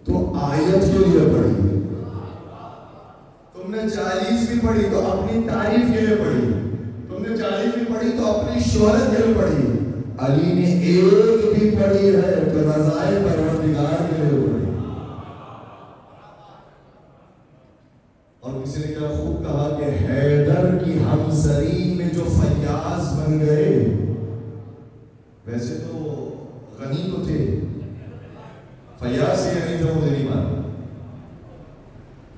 تو آیت کے لیے پڑھی, تم نے 40 بھی پڑھی تو اپنی تعریف کے لیے پڑھی, تم نے 40 بھی پڑھی تو اپنی شہرت کے لیے پڑھی. علی نے ایک بھی پڑھی ہے تو رضائے پروردگار کے لیے پڑھی. اور کسی نے کیا خوب کہا کہ حیدر کی ہمسری میں جو فیاض بن گئے, ویسے تو غنی تو تھے, فیاض سے غنی تھے مجھے نہیں معلوم.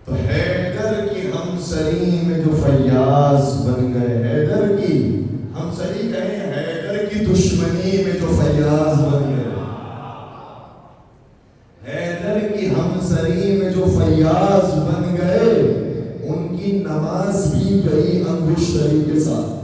تو حیدر کی ہمسری میں جو فیاض بن گئے, حیدر کی ہمسری کہیں حیدر کی دشمنی میں جو فیاض بن گئے, حیدر کی ہمسری میں جو فیاض بن گئے, ان کی نماز بھی گئی انگشتری کے ساتھ.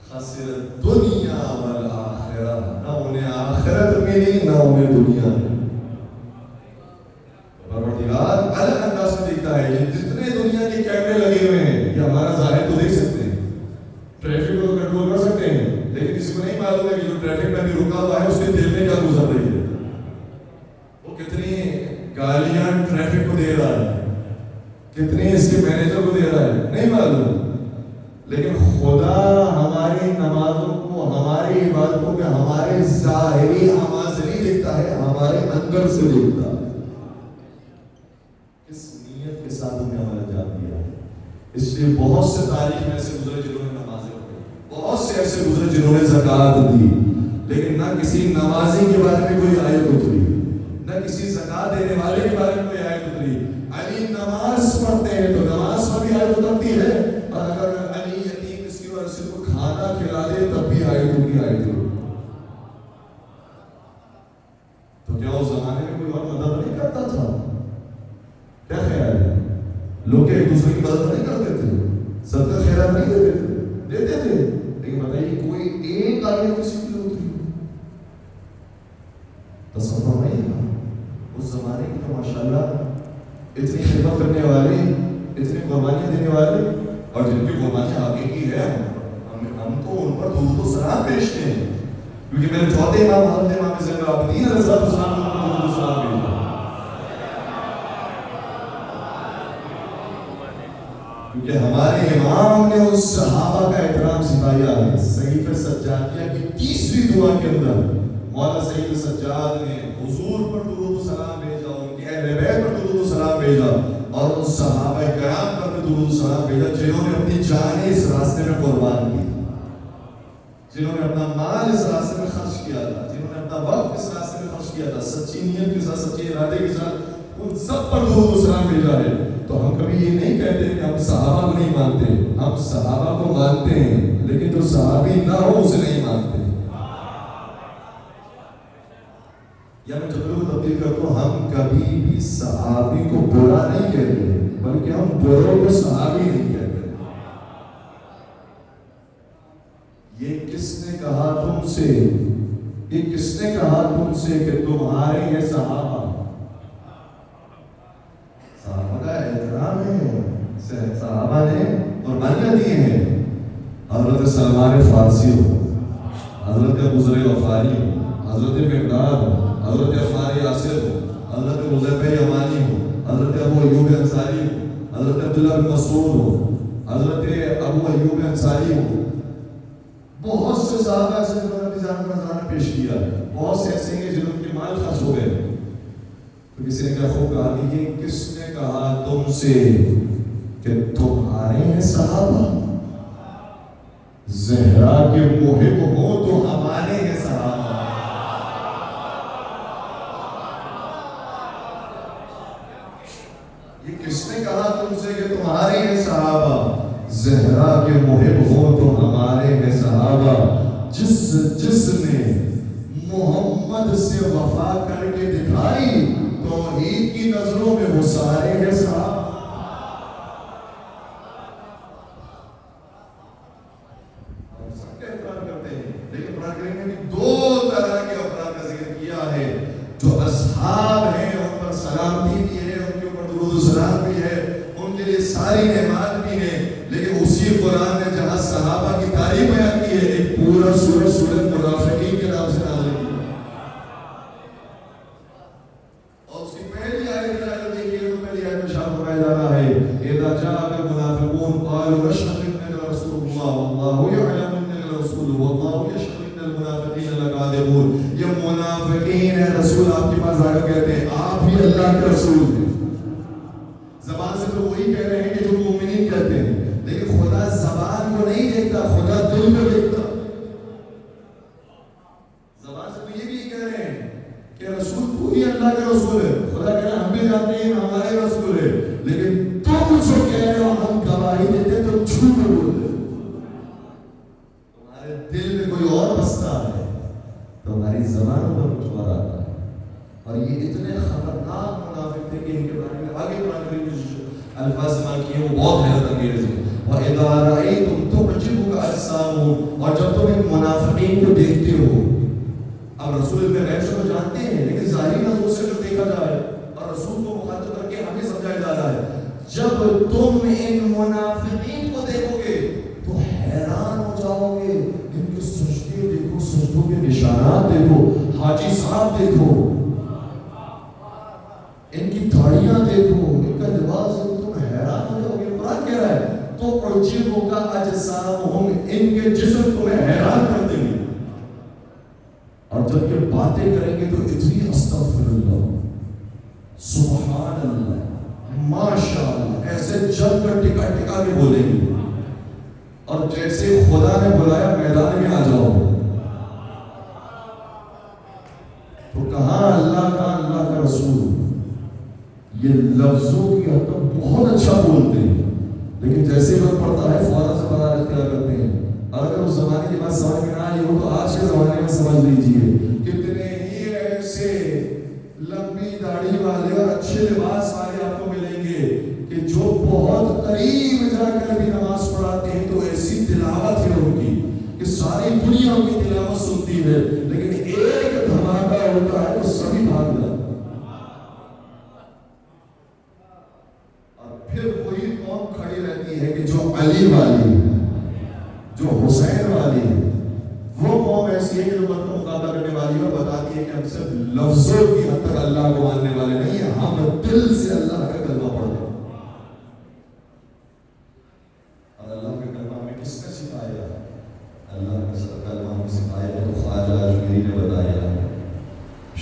خسر دنیا والآخرہ, نہ انہیں آخرت ملی نہ انہیں دنیا ملی. پروردگار الگ انداز سے دیکھتا ہے. یہ جتنے دنیا کے کیمرے لگے ہوئے ہیں یہ ہمارا ظاہر تو دیکھ سکتے ہیں, ٹریفک کو کنٹرول کر سکتے ہیں, لیکن کسی کو نہیں معلوم ہے کہ جو ٹریفک میں بھی رکا ہوا ہے اس کے دل میں کیا گزر رہی ہے, وہ کتنی گالیاں ٹریفک کو دے رہا ہے, کتنی اس کے مینیجر کو دے رہا ہے, نہیں معلوم. لیکن خدا ہماری نمازوں کو, ہماری عبادتوں کو ہمارے ظاہری اعمال سے نہیں دیکھتا ہے, ہمارے اندر سے دیکھتا ہے. کس نیت کے ساتھ ہم نے عمل انجام دیا ہے. اس لیے بہت سے تاریخ میں ایسے گزرے جنہوں نے نمازیں پڑھی, بہت سے ایسے گزرے جنہوں نے زکوٰۃ دی, لیکن نہ کسی نمازی کے بارے میں کوئی آیت اتری, نہ کسی زکوٰۃ دینے والے کے بارے میں کوئی آیت اتری. علی نماز پڑھتے ہیں تو نماز پر بھی آیت اترتی ہے, اور اگر علی یتیم مسکین اور اسیر کو کھانا کھلا دے تب بھی آیت ہوگی, آیت ہوگی. تو کیا اس زمانے میں کوئی اور مدد نہیں کرتا تھا؟ کیا خیال ہے؟ لوگ ایک دوسرے کی مدد نہیں کرتے تھے, صدقہ خیرات نہیں دیتے تھے, دیتے تھے, لیکن بتائیے کوئی ایک آیت کسی کے لیے اتری؟ تصور نہیں ہے. اس زمانے کی تو ماشاءاللہ اتنی خدمت کرنے والے, اتنی قربانیاں دینے والے, اور جن کی قربانیاں آگے کی ہے, ہم تو ان پر درود و سلام بھیجتے ہیں, کیونکہ میرے چوتھے امام حضرت امام زین العابدین علیہ السلام کو درود و سلام بھیجتے ہیں, کیونکہ ہمارے امام نے اس صحابہ کا احترام سکھایا ہے. صحیفہ سجادیہ کی 30ویں دعا کے اندر مولا سید سجاد نے حضور پر درود و سلام بھیجا, ان کے اہل بیت پر درود و سلام بھیجا, اور ان صحابہ کرام پر بھی درود و سلام بھیجا جنہوں نے اپنی جانیں اس راستے میں قربان کی, جنہوں نے اپنا مال اس راستے میں خرچ کیا تھا, جنہوں نے اپنا وقت اس راستے میں خرچ کیا تھا, سچی نیت کے ساتھ, سچے ارادے کے ساتھ, ان سب پر درود و سلام بھیجا ہے. تو ہم کبھی یہ نہیں کہتے کہ ہم صحابہ کو نہیں مانتے, ہم صحابہ کو مانتے ہیں, لیکن جو صحابی نہ ہو اسے نہیں مانتے. یا میں جملے کو تبدیل کرتا ہوں, ہم کبھی بھی صحابی کو برا نہیں کہتے, بلکہ ہم بروں کو صحابی نہیں کہتے. یہ کس نے کہا تم سے, یہ کس نے کہا تم سے کہ تمہارے یہ صحابہ, صحابہ کا احترام ہے, صحابہ نے قربانیاں دی ہیں. حضرت سلمان فارسی ہو, حضرت ابو ذر غفاری ہو, حضرت مقداد ہو, حضرت عمار یاسر ہو، حضرت حذیفہ یمانی ہو، حضرت ابو ایوب انصاری ہو، حضرت عبداللہ بن مسعود ہو، حضرت ابو ایوب انصاری ہو، بہت سے صحابہ ایسے جنہوں نے اپنی جان کا نذرانہ پیش کیا، بہت سے ایسے ہیں جنہوں کے مال خرچ ہو گئے. تو کسی نے کہا خوب کہا کہ یہ کس نے کہا تم سے کہ تمہارے ہیں صحابہ؟ زہرا کے محب ہو تو ہمارے ہیں صحابہ. یہ کس نے کہا تم سے کہ تمہارے ہیں صحابہ؟ زہرا کے محب ہو تو ہمارے ہیں صحابہ. جس نے محمد سے وفا کر کے دکھائی توحید کی نظروں میں وہ سارے ہیں صحابہ. ہم سب کا اقرار کرتے ہیں، لیکن قرآن کریم نے بھی دو طرح کے افراد کا ذکر کیا ہے. جو اصحاب ہیں ان پر سلامتی بھی ہے، ان کے اوپر درود و سلام بھی ہے، ان کے لیے ساری نعمات بھی ہیں. لیکن اسی قرآن نے جہاں صحابہ کی تعریف بیان کی ہے، ایک پورا سورۃ منافقین کے نام سے نازل کی. اور اس کی پہلی آیت جا کر دیکھیے تو پہلی آیت میں شاہ فرمایا جا رہا ہے اذا جاءك المنافقون قالوا نشهد انك لرسول الله والله يعلم انك لرسول والله يشهد ان المنافقين لكاذبون. یہ منافقین ہیں، رسول آپ کے پاس آ کر کہتے ہیں آپ ہی اللہ کے رسول ہیں. زبان سے تو وہی کہہ رہے ہیں کہ جو مومنین کہتے ہیں، لیکن خدا زبان کو نہیں دیکھتا، خدا دل کو دیکھتا. زبان سے تو یہ بھی کہہ رہے ہیں کہ رسول تو ہی اللہ کا رسول ہے. خدا کہہ رہا ہے ہم بھی جانتے ہیں ہمارے رسول ہے، لیکن تم جو کہہ رہے ہو ہم گواہی دیتے تو جھوٹ بولتے. تمہارے دل میں کوئی اور بستا ہے، تمہاری زبانوں پر کچھ اور آتا ہے. اور یہ اتنے خطرناک منافق تھے کہ ان کے بارے میں آگے قرآن کریم الفاظ استعمال کیے وہ بہت حیرت انگیز ہیں. وَإِذَا رَأَيْتُمْ تُعْجِبُكَ أَجْسَامُهُمْ. اور جب تم ان منافقین کو دیکھتے ہو، اب رسول میں غیب سے تو جانتے ہیں لیکن ظاہری نظروں سے جو دیکھا جا رہا ہے اور رسول کو مخاطب کر کے ہمیں سمجھایا جا رہا ہے، جب تم ان منافقین کو دیکھو گے تو حیران ہو جاؤ گے. ان کے سجدے دیکھو، سجدوں کے نشانات دیکھو، حاجی صاحب دیکھو، ان کی داڑیاں دیکھو، ان کا لباس دیکھو، تم حیران ہو جاؤ گے. قرآن کہہ رہا ہے تو اعجبک اجسامہم، ان کے جسم تمہیں حیران کر دیں گے. اور جب یہ باتیں کریں گے تو اتنی استغفر اللہ، سبحان اللہ، ماشاء اللہ، ایسے جل کر ٹکا ٹکا کے بولیں گے اور جیسے خدا نے بلایا میدان میں آ جاؤ. تو کہاں اللہ کا رسول یہ لفظوں کی حد تک بہت اچھا بولتے ہیں، لیکن جیسے وقت پڑتا ہے فوراً سے فرار اختیار کرتے ہیں. اگر اس زمانے کی بات سمجھ میں نہ آئی ہو تو آج کے زمانے میں سمجھ لیجیے کتنے ہی ایسے لمبی داڑھی والے اور اچھے لباس والے آپ کو ملیں گے کہ جو بہت قریب جا کر بھی نماز پڑھاتے ہیں تو ایسی تلاوت ہے ان کی کہ ساری دنیا ان کی تلاوت سنتی ہے، لیکن ایک دھماکہ ہوتا ہے تو سبھی بھاگ جاتے ہیں. پھر وہی قوم کھڑی رہتی ہے کہ جو علی والی، جو حسین والی، وہ قوم ایسی ہے کہ جو مت کا مقابلہ کرنے والی ہے اور بتاتی ہے کہ ہم صرف لفظوں کی حد تک اللہ کو ماننے والے نہیں ہیں، ہم دل سے اللہ کا کلمہ پڑھتے ہیں. اور اللہ کا کلمہ ہمیں کس نے سکھایا؟ اللہ کا کلمہ ہمیں سکھایا ہے تو خواجہ اجمیری نے بتایا ہے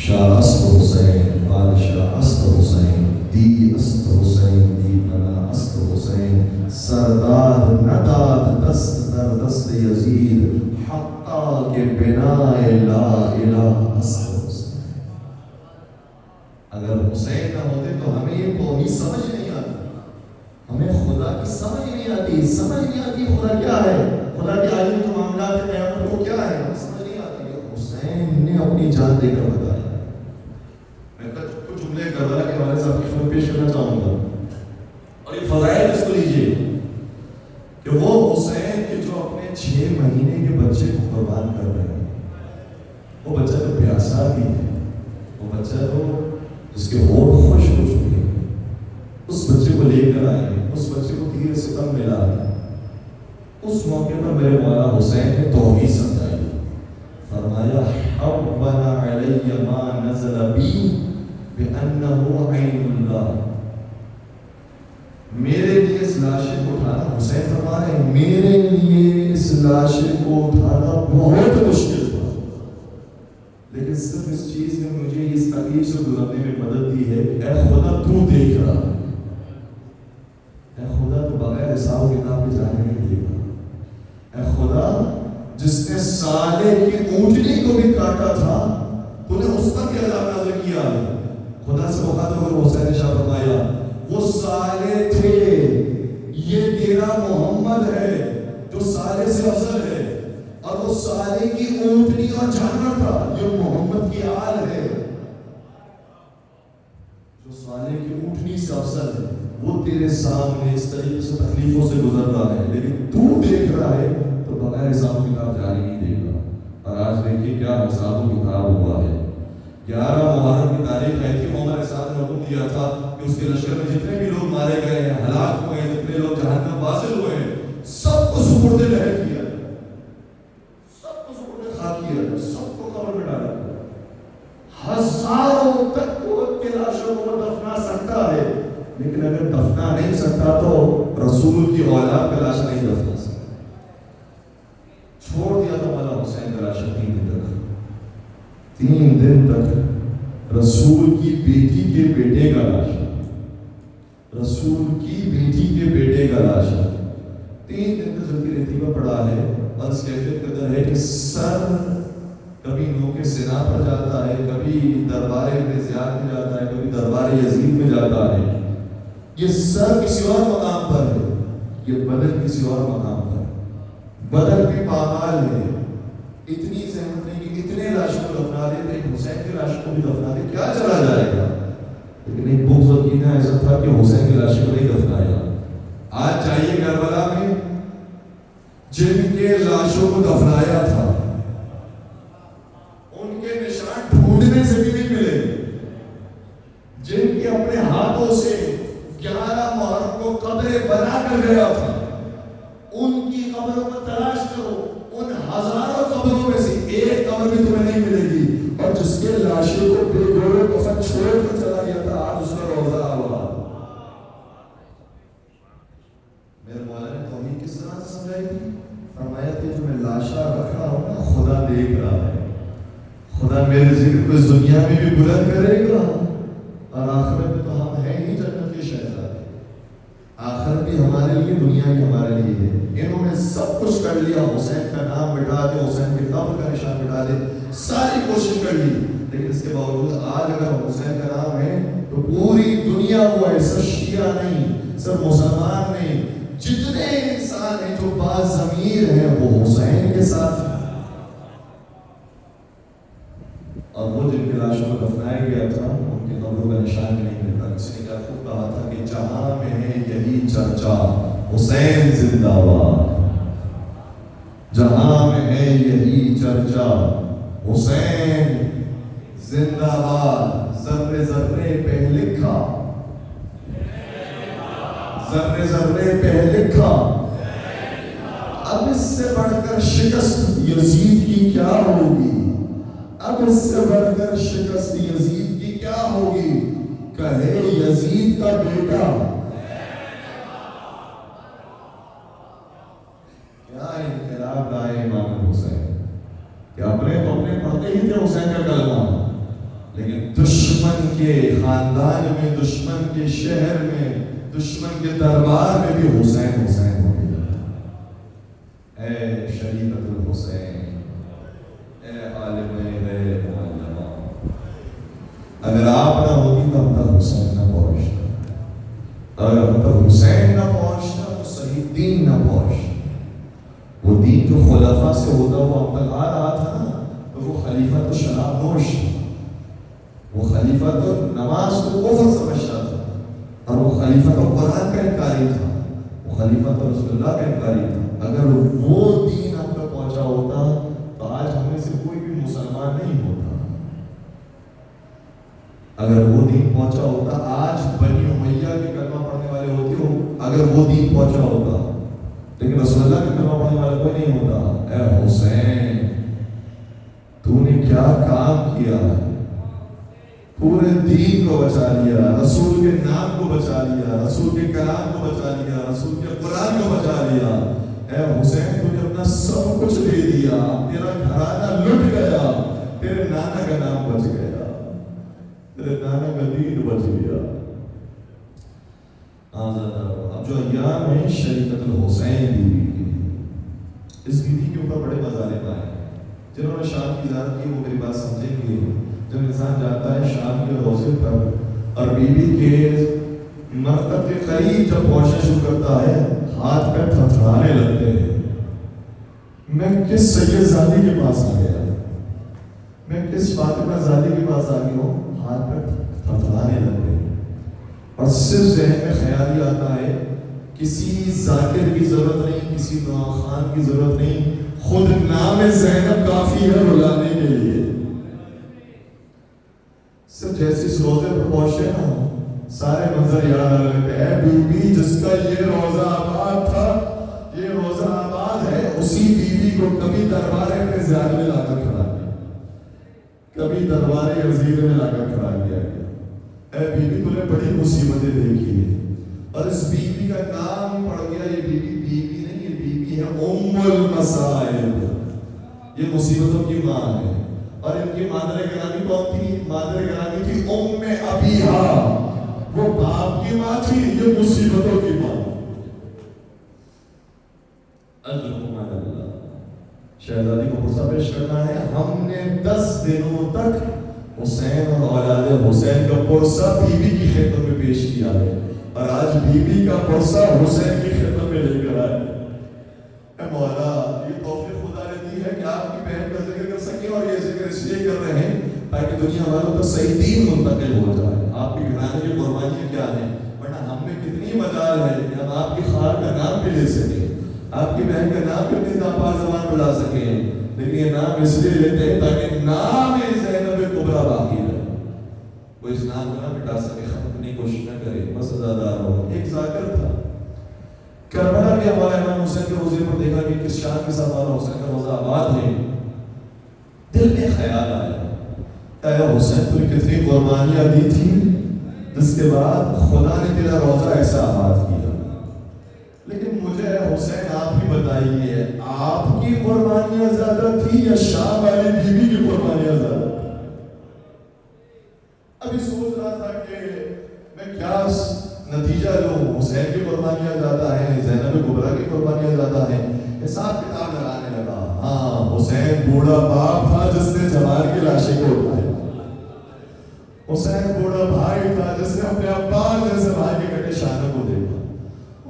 شاہ است حسین، بادشاہ است حسین، دی است حسین، دی بنا است حسین، سردار نداد دست در دست یزید، حقا کے بنائے لا الہ است حسین. اگر حسین نہ ہوتے تو ہمیں یہ توحید سمجھ نہیں آتی، ہمیں خدا کی سمجھ نہیں آتی خدا کیا ہے، خدا کے عالم جو معاملات ہیں قیامت وہ کیا ہے، ہمیں سمجھ نہیں آتی. حسین نے اپنی جان دے کر بتایا. کچھ جملے کربلا کے والد صاحب کی خدمت پیش کرنا چاہوں گا اور یہ فضائل اس کو لیجیے کہ وہ حسین کے جو اپنے 6 مہینے کے بچے کو قربان کر رہے ہیں، وہ بچہ تو پیاسا بھی ہے، وہ بچہ تو جس کے ہونٹ خوش ہو چکے ہیں، اس بچے کو لے کر آئے، اس بچے کو تیر ستم ملا ہے. اس موقع پر میرے مولا حسین نے توحید سمجھائی، فرمایا حبنا علی ما نزل بی بأنه عین اللہ. میرے لیے اس لاشے کو اٹھانا، حسین فرما رہے ہیں میرے لیے اس لاشے کو اٹھانا بہت مشکل تھا، لیکن صرف اس چیز نے مجھے اس تکلیف سے گزرنے میں مدد دی ہے کہ اے خدا تو دیکھ رہا ہے، اے خدا تو بغیر حساب کتاب کے جانے نہیں دے گا، اے خدا جس نے سالے کی اونٹنی کو بھی کاٹا تھا تو نے اس پر کیا عذاب نازل کیا. خدا سے مخاطب ہو کر حسین شاہ فرمایا وہ سالے تھے، یہ تیرا محمد ہے جو سالے سے افضل ہے، اور وہ سالے کی اونٹنی اور جانور تھا یہ محمد کی آل ہے، جو سالے کی اونٹنی سے افضل ہے وہ تیرے سامنے اس طریقے سے تکلیفوں سے گزر رہا ہے، لیکن تو دیکھ رہا ہے تو بغیر حساب کتاب جاری نہیں دے گا. اور آج دیکھیے کیا حساب و کتاب ہوا ہے. 11 محرم کی تاریخ ہے کہ عمر سعد نے حکم دیا تھا کہ اس کے لشکر میں جتنے بھی لوگ مارے گئے ہیں، ہلاک ہوئے ہیں، جتنے لوگ جہنم واصل ہوئے ہیں، سب کو سپرد لہر کیا، سب کو سپرد خاک کیا، سب کو قبر میں ڈالا. ہزاروں تک کو کے لاشوں کو دفنا سکتا ہے، لیکن اگر دفنا نہیں سکتا تو رسول کی اولاد کا لاش نہیں دفنا سکتا. چھوڑ دیا تو مولا حسین کا لاش 3 دن تک رسول کی بیٹی کے بیٹے کا لاش، رسول کی بیٹی کے بیٹے کا لاش 3 دن تک جلدی رہتی میں پڑا ہے. اور اس کیفیت قدر ہے کہ سر کبھی نو کے سنا پر جاتا ہے، کبھی دربار ابن زیاد میں جاتا ہے، کبھی دربار یزید میں جاتا ہے. یہ سر کسی اور مقام پر ہے، یہ بدن کسی اور مقام پر ہے. بدن بھی پامال ہے، اتنی زحمت نہیں کہ اتنے لاشوں کو دفنا دے، ایک حسین کی لاش کو بھی دفنا دے، کیا چلا جائے گا. لیکن ایک بغض اور کینہ ایسا تھا کہ حسین کی لاش کو نہیں دفنایا. آج جائیے کربلا میں جن کے لاشوں کو دفنایا تھا ان کے نشان ڈھونڈنے سے بھی نہیں ملے. جن کے اپنے ہاتھوں سے 11 محرم کو قبریں بنا کر گیا تھا ان کی قبروں کو تلاش کرو، ان ہزاروں قبروں میں سے ایک قبر بھی تمہیں نہیں ملے گی. اور جس کے لاشوں کو بے گوڑے کفن چھوڑ کر چلا گیا تھا آج اس کا روزہ ہوا. میرے مولا نے توحید کس طرح سے سمجھائی تھی؟ فرمایا کہ جو میں لاشا رکھ رہا ہوں نا خدا دیکھ رہا ہے، خدا میرے ذکر کو اس دنیا میں بھی بلند کرے گا اور آخرت میں تو ہم ہیں ہی جنت کے شہزادے. آخرت بھی ہمارے لیے، دنیا بھی ہمارے لیے ہے. انہوں نے سب کچھ کر لیا، حسین کا نام مٹا دے، حسین کے قبر کا نشان مٹا دے، ساری کوشش کر لی، لیکن اس کے باوجود آج اگر حسین کا نام ہے تو پوری دنیا وہ ہے، صرف شیعہ نہیں، صرف مسلمان نہیں، جتنے انسان ہیں جو باز ضمیر ہیں وہ حسین کے ساتھ ہیں. اور وہ جن کے لاشوں کو دفنایا گیا تھا ان کے قبروں کا نشان بھی نہیں ملتا. کسی نے کیا خوب کہا تھا کہ جہاں میں ہے یہی چرچا حسین زندہ باد، جہاں میں ہے یہی چرچا حسین زندہ باد. ذرے ذرے پہ لکھا، ذرے ذرے پہ لکھا، اب اس سے بڑھ کر شکست یزید کی کیا ہوگی، اب اس سے بڑھ کر شکست یزید کی کیا ہوگی. کہے یزید کا بیٹا کیا انقلاب لائے امام حسین کہ اپنے پڑھتے ہی تھے حسین کا کلمہ، لیکن دشمن کے خاندان میں، دشمن کے شہر میں، دشمن کے دربار میں بھی حسین حسین ہو گیا. اے شریعت الحسین، اے عالم غیر معلمہ، اگر آپ نہ ہوتی تو ہم تک حسین نہ پہنچتا، اگر ہم تک حسین نہ پہنچتا تو صحیح دین نہ پہنچتا. وہ دین جو خلفاء سے ہوتا وہ اب تک آ رہا تھا نا، تو وہ خلیفہ تو شراب نوش تھا، وہ خلیفہ تو نماز کو کفر سمجھتا تھا، اور وہ خلیفہ تو قرآن کا انکاری تھا، وہ خلیفہ تو رسول اللہ کا انکاری تھا. اگر وہ دین ہم تک پہنچا ہوتا تو آج ہم میں سے کوئی بھی مسلمان نہیں ہوتا. اگر وہ دین پہنچا ہوتا آج بنی امیہ کے کلمہ پڑھنے والے ہوتے ہو، اگر وہ دین پہنچا ہوتا، لیکن رسول اللہ کے کلمہ پڑھنے والا کوئی نہیں ہوتا. اے حسین کیا کام کیا ہے، پورے دین کو بچا لیا، رسول کے نام کو بچا لیا، رسول کے کلام کو بچا لیا، رسول کے قرآن کو بچا لیا۔ اے حسین تجھے اپنا سب کچھ دے دیا، تیرا گھرانہ لٹ گیا، تیرے نانا کا نام بچ گیا، تیرے نانا کا دین بچ گیا۔ اب جو ایام ہے شریعت الحسین بیوی کی، اس بیوی کے اوپر بڑے مظالم آئے۔ جنہوں نے شام کی زیارت کی وہ میری بات سمجھیں گے۔ جب انسان جاتا ہے شام کے روزے پر اور بیوی کے مرتب کے قریب جب پہنچنا شروع کرتا ہے، ہاتھ پیر تھرتھرانے لگتے ہیں۔ میں کس سید زادی کے پاس آ گیا، میں کس فاطمہ زادی کے پاس آ گیا ہوں، ہاتھ پیر تھرتھرانے لگتے ہیں۔ اور صرف ذہن میں خیال ہی آتا ہے، کسی ذاکر کی ضرورت نہیں، کسی نواخان کی ضرورت نہیں، خود نام زینب کافی ہے بلانے کے لیے۔ صرف جیسے اس روزے پر پہنچے نا، سارے منظر یاد آ رہے ہیں۔ بی بی جس کا یہ روزہ آباد تھا، یہ روزہ آباد ہے، اسی بیوی کو کبھی دربار ابن زیاد میں لا کر کھڑا کیا، کبھی دربار یزید میں لا کر کھڑا کیا گیا۔ اے بی بی تو نے بڑی مصیبتیں دیکھی ہیں، اور اس بیوی کا نام پڑ گیا۔ یہ بیوی بیوی نہیں، یہ بیوی ہے ام المصائب، یہ مصیبتوں کی ماں ہے۔ اور ان کی مادر گرامی کون تھی؟ مادر گرامی تھی ام ابیہا، وہ باپ کی ماں تھی، یہ مصیبتوں کی ماں۔ اللہ شہزادی کو غصہ پیش کرنا ہے۔ ہم نے 10 دنوں تک حسین اور اولاد حسین کا پرسہ بیوی کی خدمت میں پیش کیا ہے، اور آج بیوی کا پرسہ حسین کی خدمت میں لے کر آئے۔ اے مولا، یہ توفیق خدا نے دی ہے کہ آپ کی بہن کا ذکر کر سکیں، اور یہ ذکر اس لیے کر رہے ہیں تاکہ دنیا والوں تک صحیح دین منتقل ہو جائے۔ آپ کے گھرانے کی قربانیاں کیا ہیں، ورنہ ہم میں کتنی مجال ہے کہ ہم آپ کی خال کا نام بھی لے سکیں، آپ کی بہن کا نام بھی اپنی ناپاک زبان میں لا سکیں، لیکن یہ نام اس لیے لیتے ہیں تاکہ نام زینب کبریٰ باقی رہے، وہ اس نام کو نہ مٹا سکے، ختم کرنے کی کوشش نہ کرے، بس ازادار ہو۔ ایک ذاکر تھا کربلا کے ہمارا امام حسین کے روزے پر دیکھا کہ کس شان کے ساتھ ہمارا حسین کا روزہ آباد ہے، دل میں خیال آیا، اے حسین تو نے کتنی قربانیاں دی تھی، جس کے بعد خدا نے تیرا روزہ ایسا آباد کیا، لیکن مجھے حسین آپ ہی بتائیے، آپ کی قربانیاں زیادہ تھی یا شام والی بیوی کی قربانیاں زیادہ تھی؟ ابھی سوچ رہا تھا کہ میں کیا نتیجہ لوں، حسین کی قربانیاں زیادہ ہیں، زینب کبریٰ کی قربانیاں زیادہ ہیں، حساب کتاب لگانے لگا۔ ہاں، حسین بوڑھا باپ تھا جس نے جوار کی لاشیں کو اٹھایا، حسین بوڑھا بھائی تھا جس نے اپنے ابا جیسے بھائی کے کٹے شانوں کو دیکھا،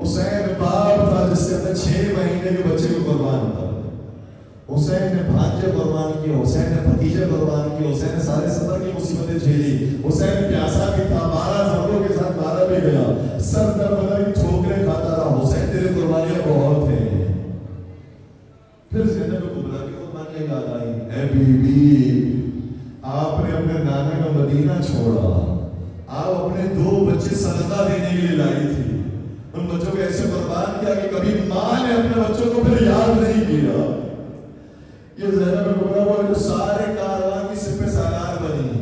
حسین باپ تھا جس نے اپنے 6 مہینے کے بچے کو قربان کیا، حسین نے بھانجے قربان کیے، حسین نے بھتیجے قربان کیے، حسین نے سارے سفر کی مصیبتیں جھیلی، حسین پیاسا بھی تھا، 12 ضربوں کے ساتھ مارا بھی گیا، سر در بدر کی ٹھوکریں کھاتا رہا۔ حسین تیرے قربانیاں بہت ہیں۔ پھر زینب کبریٰ کی قربانیاں یاد آئی۔ اے بی بی، آپ نے اپنے نانا کا مدینہ چھوڑا، آپ اپنے 2 بچے صدقہ دینے کے لیے لائی تھی، ان بچوں کو ایسے قربان کیا کہ کبھی ماں نے اپنے بچوں کو پھر یاد نہیں کیا۔ یہ زینب کبریٰ وہ جو سارے کاروان کی سپہ سالار بنی،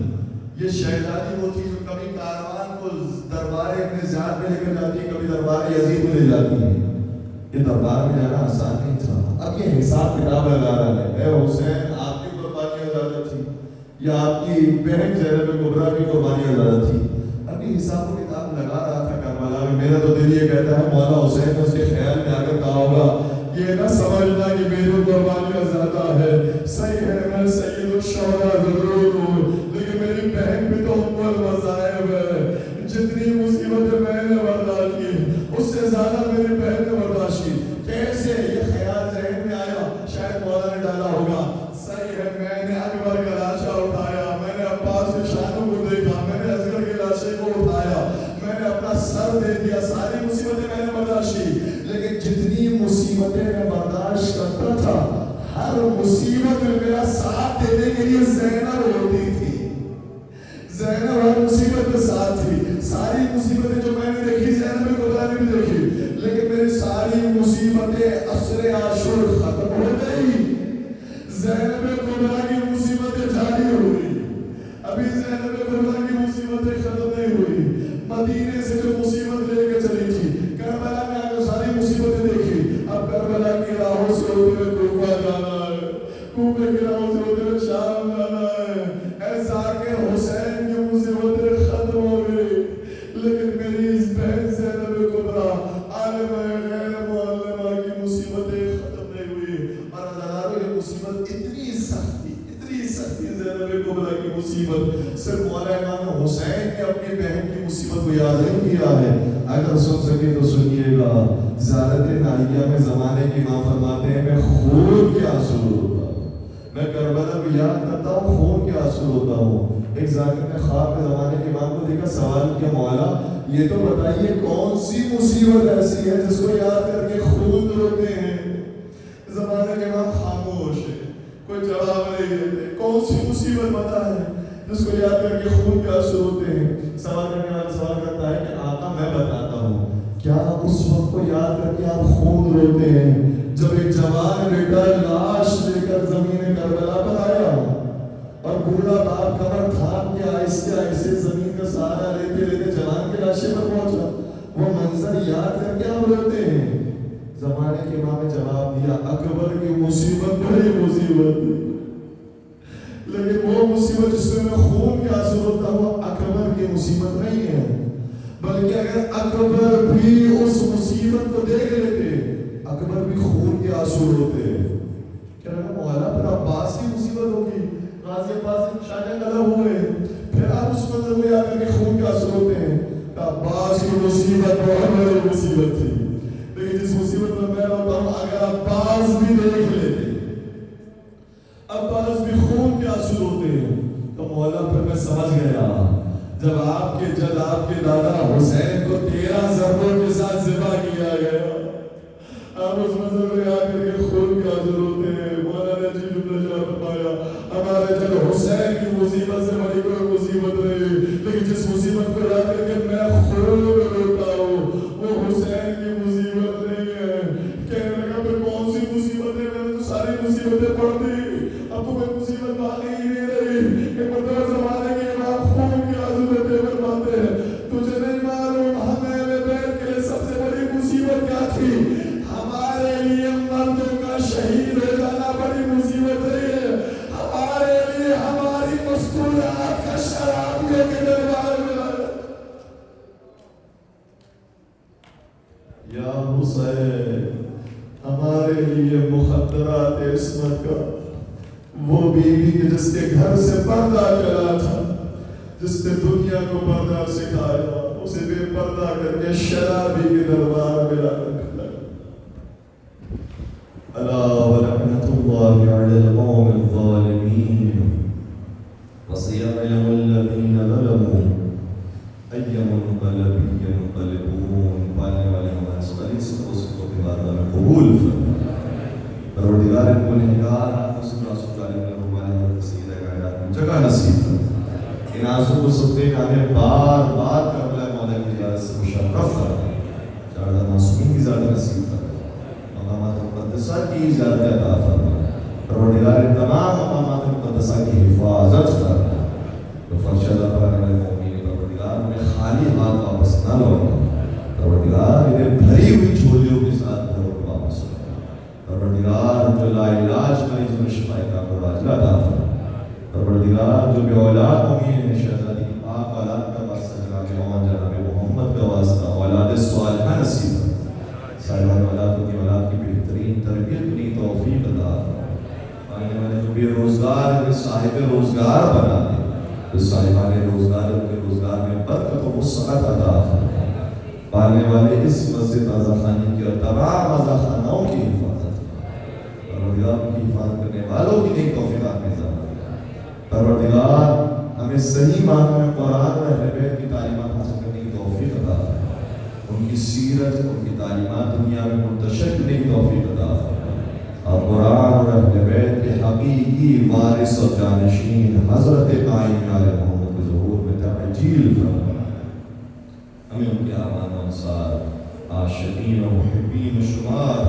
یہ شہزادی وہ تھی جو کبھی کاروان کو دربار ابن زیاد میں لے کر جاتی، کبھی دربار یزید میں لے جاتی۔ یہ دربار میں جانا آسان نہیں تھا۔ اب یہ حساب کتاب لگا رہا ہے، اے حسین آپ کی قربانیاں زیادہ تھی یا آپ کی بہن زینب کبریٰ کی قربانیاں زیادہ تھی؟ ابھی حساب و کتاب لگا رہا تھا کربلا میں۔ میرا تو دل یہ کہتا ہے مولا حسین نے اس کے خیال میں آ کر کہا ہوگا، یہ نہ سمجھنا کہ میری قربانیاں زیادہ ہے، صحیح ہے میں سید الشہداء ضرور ہوں، لیکن میری بہن بھی تو ام المصائب ہے، جتنی مصیبتیں میں نے برداشت کی اس سے زیادہ میری بہن نے برداشت کی۔ کیسے یہ خیال ذہن میں آیا؟ شاید مولا نے ڈالا ہوگا، صحیح ہے میں نے اکبر کا لاشا اٹھایا، میں نے عباس کے شانوں کو دیکھا، میں نے اصغر کے لاشے کو اٹھایا، میں نے اپنا سر دے دیا، ساری مصیبتیں میں نے برداشت کی، لیکن جتنی مصیبتیں میں برداشت کرتا تھا ہر مصیبت میں میرا ساتھ دینے کے لیے زینب ہوتی تھی۔ زینب ہر مصیبت میں ساتھ تھی۔ ساری مصیبتیں جو میں نے دیکھی زینب کبریٰ نے بھی دیکھی، لیکن میری ساری مصیبتیں عصر عاشور ختم ہو گئی، زینب کبریٰ کی مصیبتیں الکبریٰ عالم غیر معلمہ کی مصیبتیں ختم نہیں ہوئی. اور ہزاروں یہ مصیبت اتنی سختی زینب کبریٰ کی مصیبت صرف مولا امام حسین نے اپنی بہن کی مصیبت کو یاد نہیں کیا ہے. اگر سن سکے تو سنیے گا. زیارت نائیہ میں زمانے کے امام فرماتے ہیں میں خون کے آنسو روتا ہوں. میں کربلا کو یاد کرتا ہوں خون کے آنسو روتا ہوں. ایک ذاکر نے خواب میں زمانے کے امام کو دیکھا, سوال کیا مولا یہ تو بتائیے کون سی مصیبت ایسی ہے جس کو یاد کر کے خون روتے ہیں. زمانے کے امام خاموش ہے, کوئی جواب نہیں دیتے. کون سی مصیبت بتا ہے جس کو یاد کر کے خون کے آنسو روتے ہیں. سوال کرنے والا سوال کرتا ہے کہ آقا میں بتاتا ہوں, کیا اس وقت کو یاد کر کے آپ خون روتے ہیں جب ایک جوان بیٹا لاش لے کر زمین کربلا پر آیا اور بوڑھا باپ کمر تھام کے آہستہ آہستہ زمین کا سہارا لیتے لیتے جوان کے لاشے پر پہنچا, وہ منظر یاد کر کے آپ روتے ہیں. زمانے کے امام نے جواب دیا اکبر کی مصیبت بڑی مصیبت ہے, لیکن وہ مصیبت جس میں خون کے آنسو روتا ہوں اکبر کی مصیبت نہیں ہے, بلکہ اگر اکبر بھی اس مصیبت کو دیکھ لیتے اکبر بھی خون کے آنسو روتے. کیا لگا مولا پھر عباس کی مصیبت ہوگی, غازی عباس شاہجہاں طلب ہوئے, پھر آپ اس منظر کو یاد کر کے خون کے آنسو روتے ہیں. عباس کی مصیبت بہت بڑی مصیبت تھی, لیکن جس مصیبت میں میں روتا ہوں اگر عباس بھی دیکھ لیتے, عباس بھی خون کے آنسو روتے ہیں, تو مولا پھر میں سمجھ گیا جب آپ کے جد آپ کے دادا حسین کو 13 ضربوں کے ساتھ ذبح کیا گیا, آپ اس منظر کو یاد کر کے خون کے آنسو روتے ہیں. مولا نے جی جملہ شاہ فرمایا ہمارے جد حسین کی مصیبت سے بڑی کوئی مصیبت نہیں, لیکن جس مصیبت کو یاد کر کے میں خون روتا ہوں وہ حسین کی مصیبت نہیں ہے. کہنے لگا پھر کون سی مصیبت ہے, میں نے تو ساری مصیبتیں پڑھ دی, اب تو کوئی مصیبت باقی ہی نہیں رہی. کہ مطلب زمانے کے امام خون کے آنسو روتے فرماتے ہیں تجھے نہیں معلوم ہمیں اہل بیت کے لیے سب سے بڑی مصیبت کیا تھی. ہمارے لیے مردوں کا شہید ہو جانا بڑی مصیبت ہے, ہمارے لیے ہماری مستورات کا شرابیوں کے دربار میں یا حسین, ہمارے لیے مخدرات عصمت کا وہ بیوی کے جس کے گھر سے پردہ چلا تھا, جس نے دنیا کو پردہ سکھایا, اسے بے پردہ کر کے شرابی کے دربار میں رکھا. الا ولعنۃ اللہ علی القوم الظالمین وسيعلم الذین ظلموا ای منقلب ینقلبون. پانے والے ہمارے ساری اس کو بارگاہ میں قبول فرما. پروردگار گنہگار آپ سے رسول اللہ علیہ وسلم سیدہ کائنات جگہ نصیب فرما. ان آنسو کو سکتے کا ہمیں بار بار کربلا مولا کی زیارت سے مشرف فرما. زیادہ معصومین کی زیادہ نصیب فرما, مقامات مقدسہ کی زیادہ عطا فرما. پروردگار تمام مقامات مقدسہ کی حفاظت فرما. تو فرش اللہ پاک علیہ مومین پروردگار میں خالی ہاتھ واپس نہ لوٹا. پروردگار انہیں بھری ہوئی جھولیوں کے ساتھ گھروں کو واپس لوٹا. پروردگار جو لا علاج مریض میں شفا کامل عاجلہ عطا فرما. پروردگار جو بے اولاد امین ہے شہزادی کی پاک اولاد کا واسطہ جناب جناب محمد کا واسطہ اولاد صالحہ نصیب فرما. صالحہ اولاد کی اولاد کی بہترین تربیت کی توفیق عطا فرما. آنے والے جو بے روزگار صاحب روزگار بنا دے, تو صاحبان روزگار کے روزگار میں برکت و وسعت عطا فرما. پانے والے اس مسجد آزا خانی کی اور تمام آزا خانوں کی حفاظت فرما. پروردگار کی حفاظت کرنے والوں کی نیک توفیقات میں اضافہ. پروردگار ہمیں صحیح معنوں میں قرآن و اہل بیت کی تعلیمات حاصل کرنے کی توفیق عطا فرما. ان کی سیرت, ان کی تعلیمات دنیا میں منتشر کرنے کی توفیق عطا فرما. اور قرآن اور اہل بیت کے حقیقی وارث اور جانشین حضرت قائم علیہ محمد کے ظہور میں تعجیل فرما. ہمیں ان کے اعمال و انصار عاشقین و محبین شمار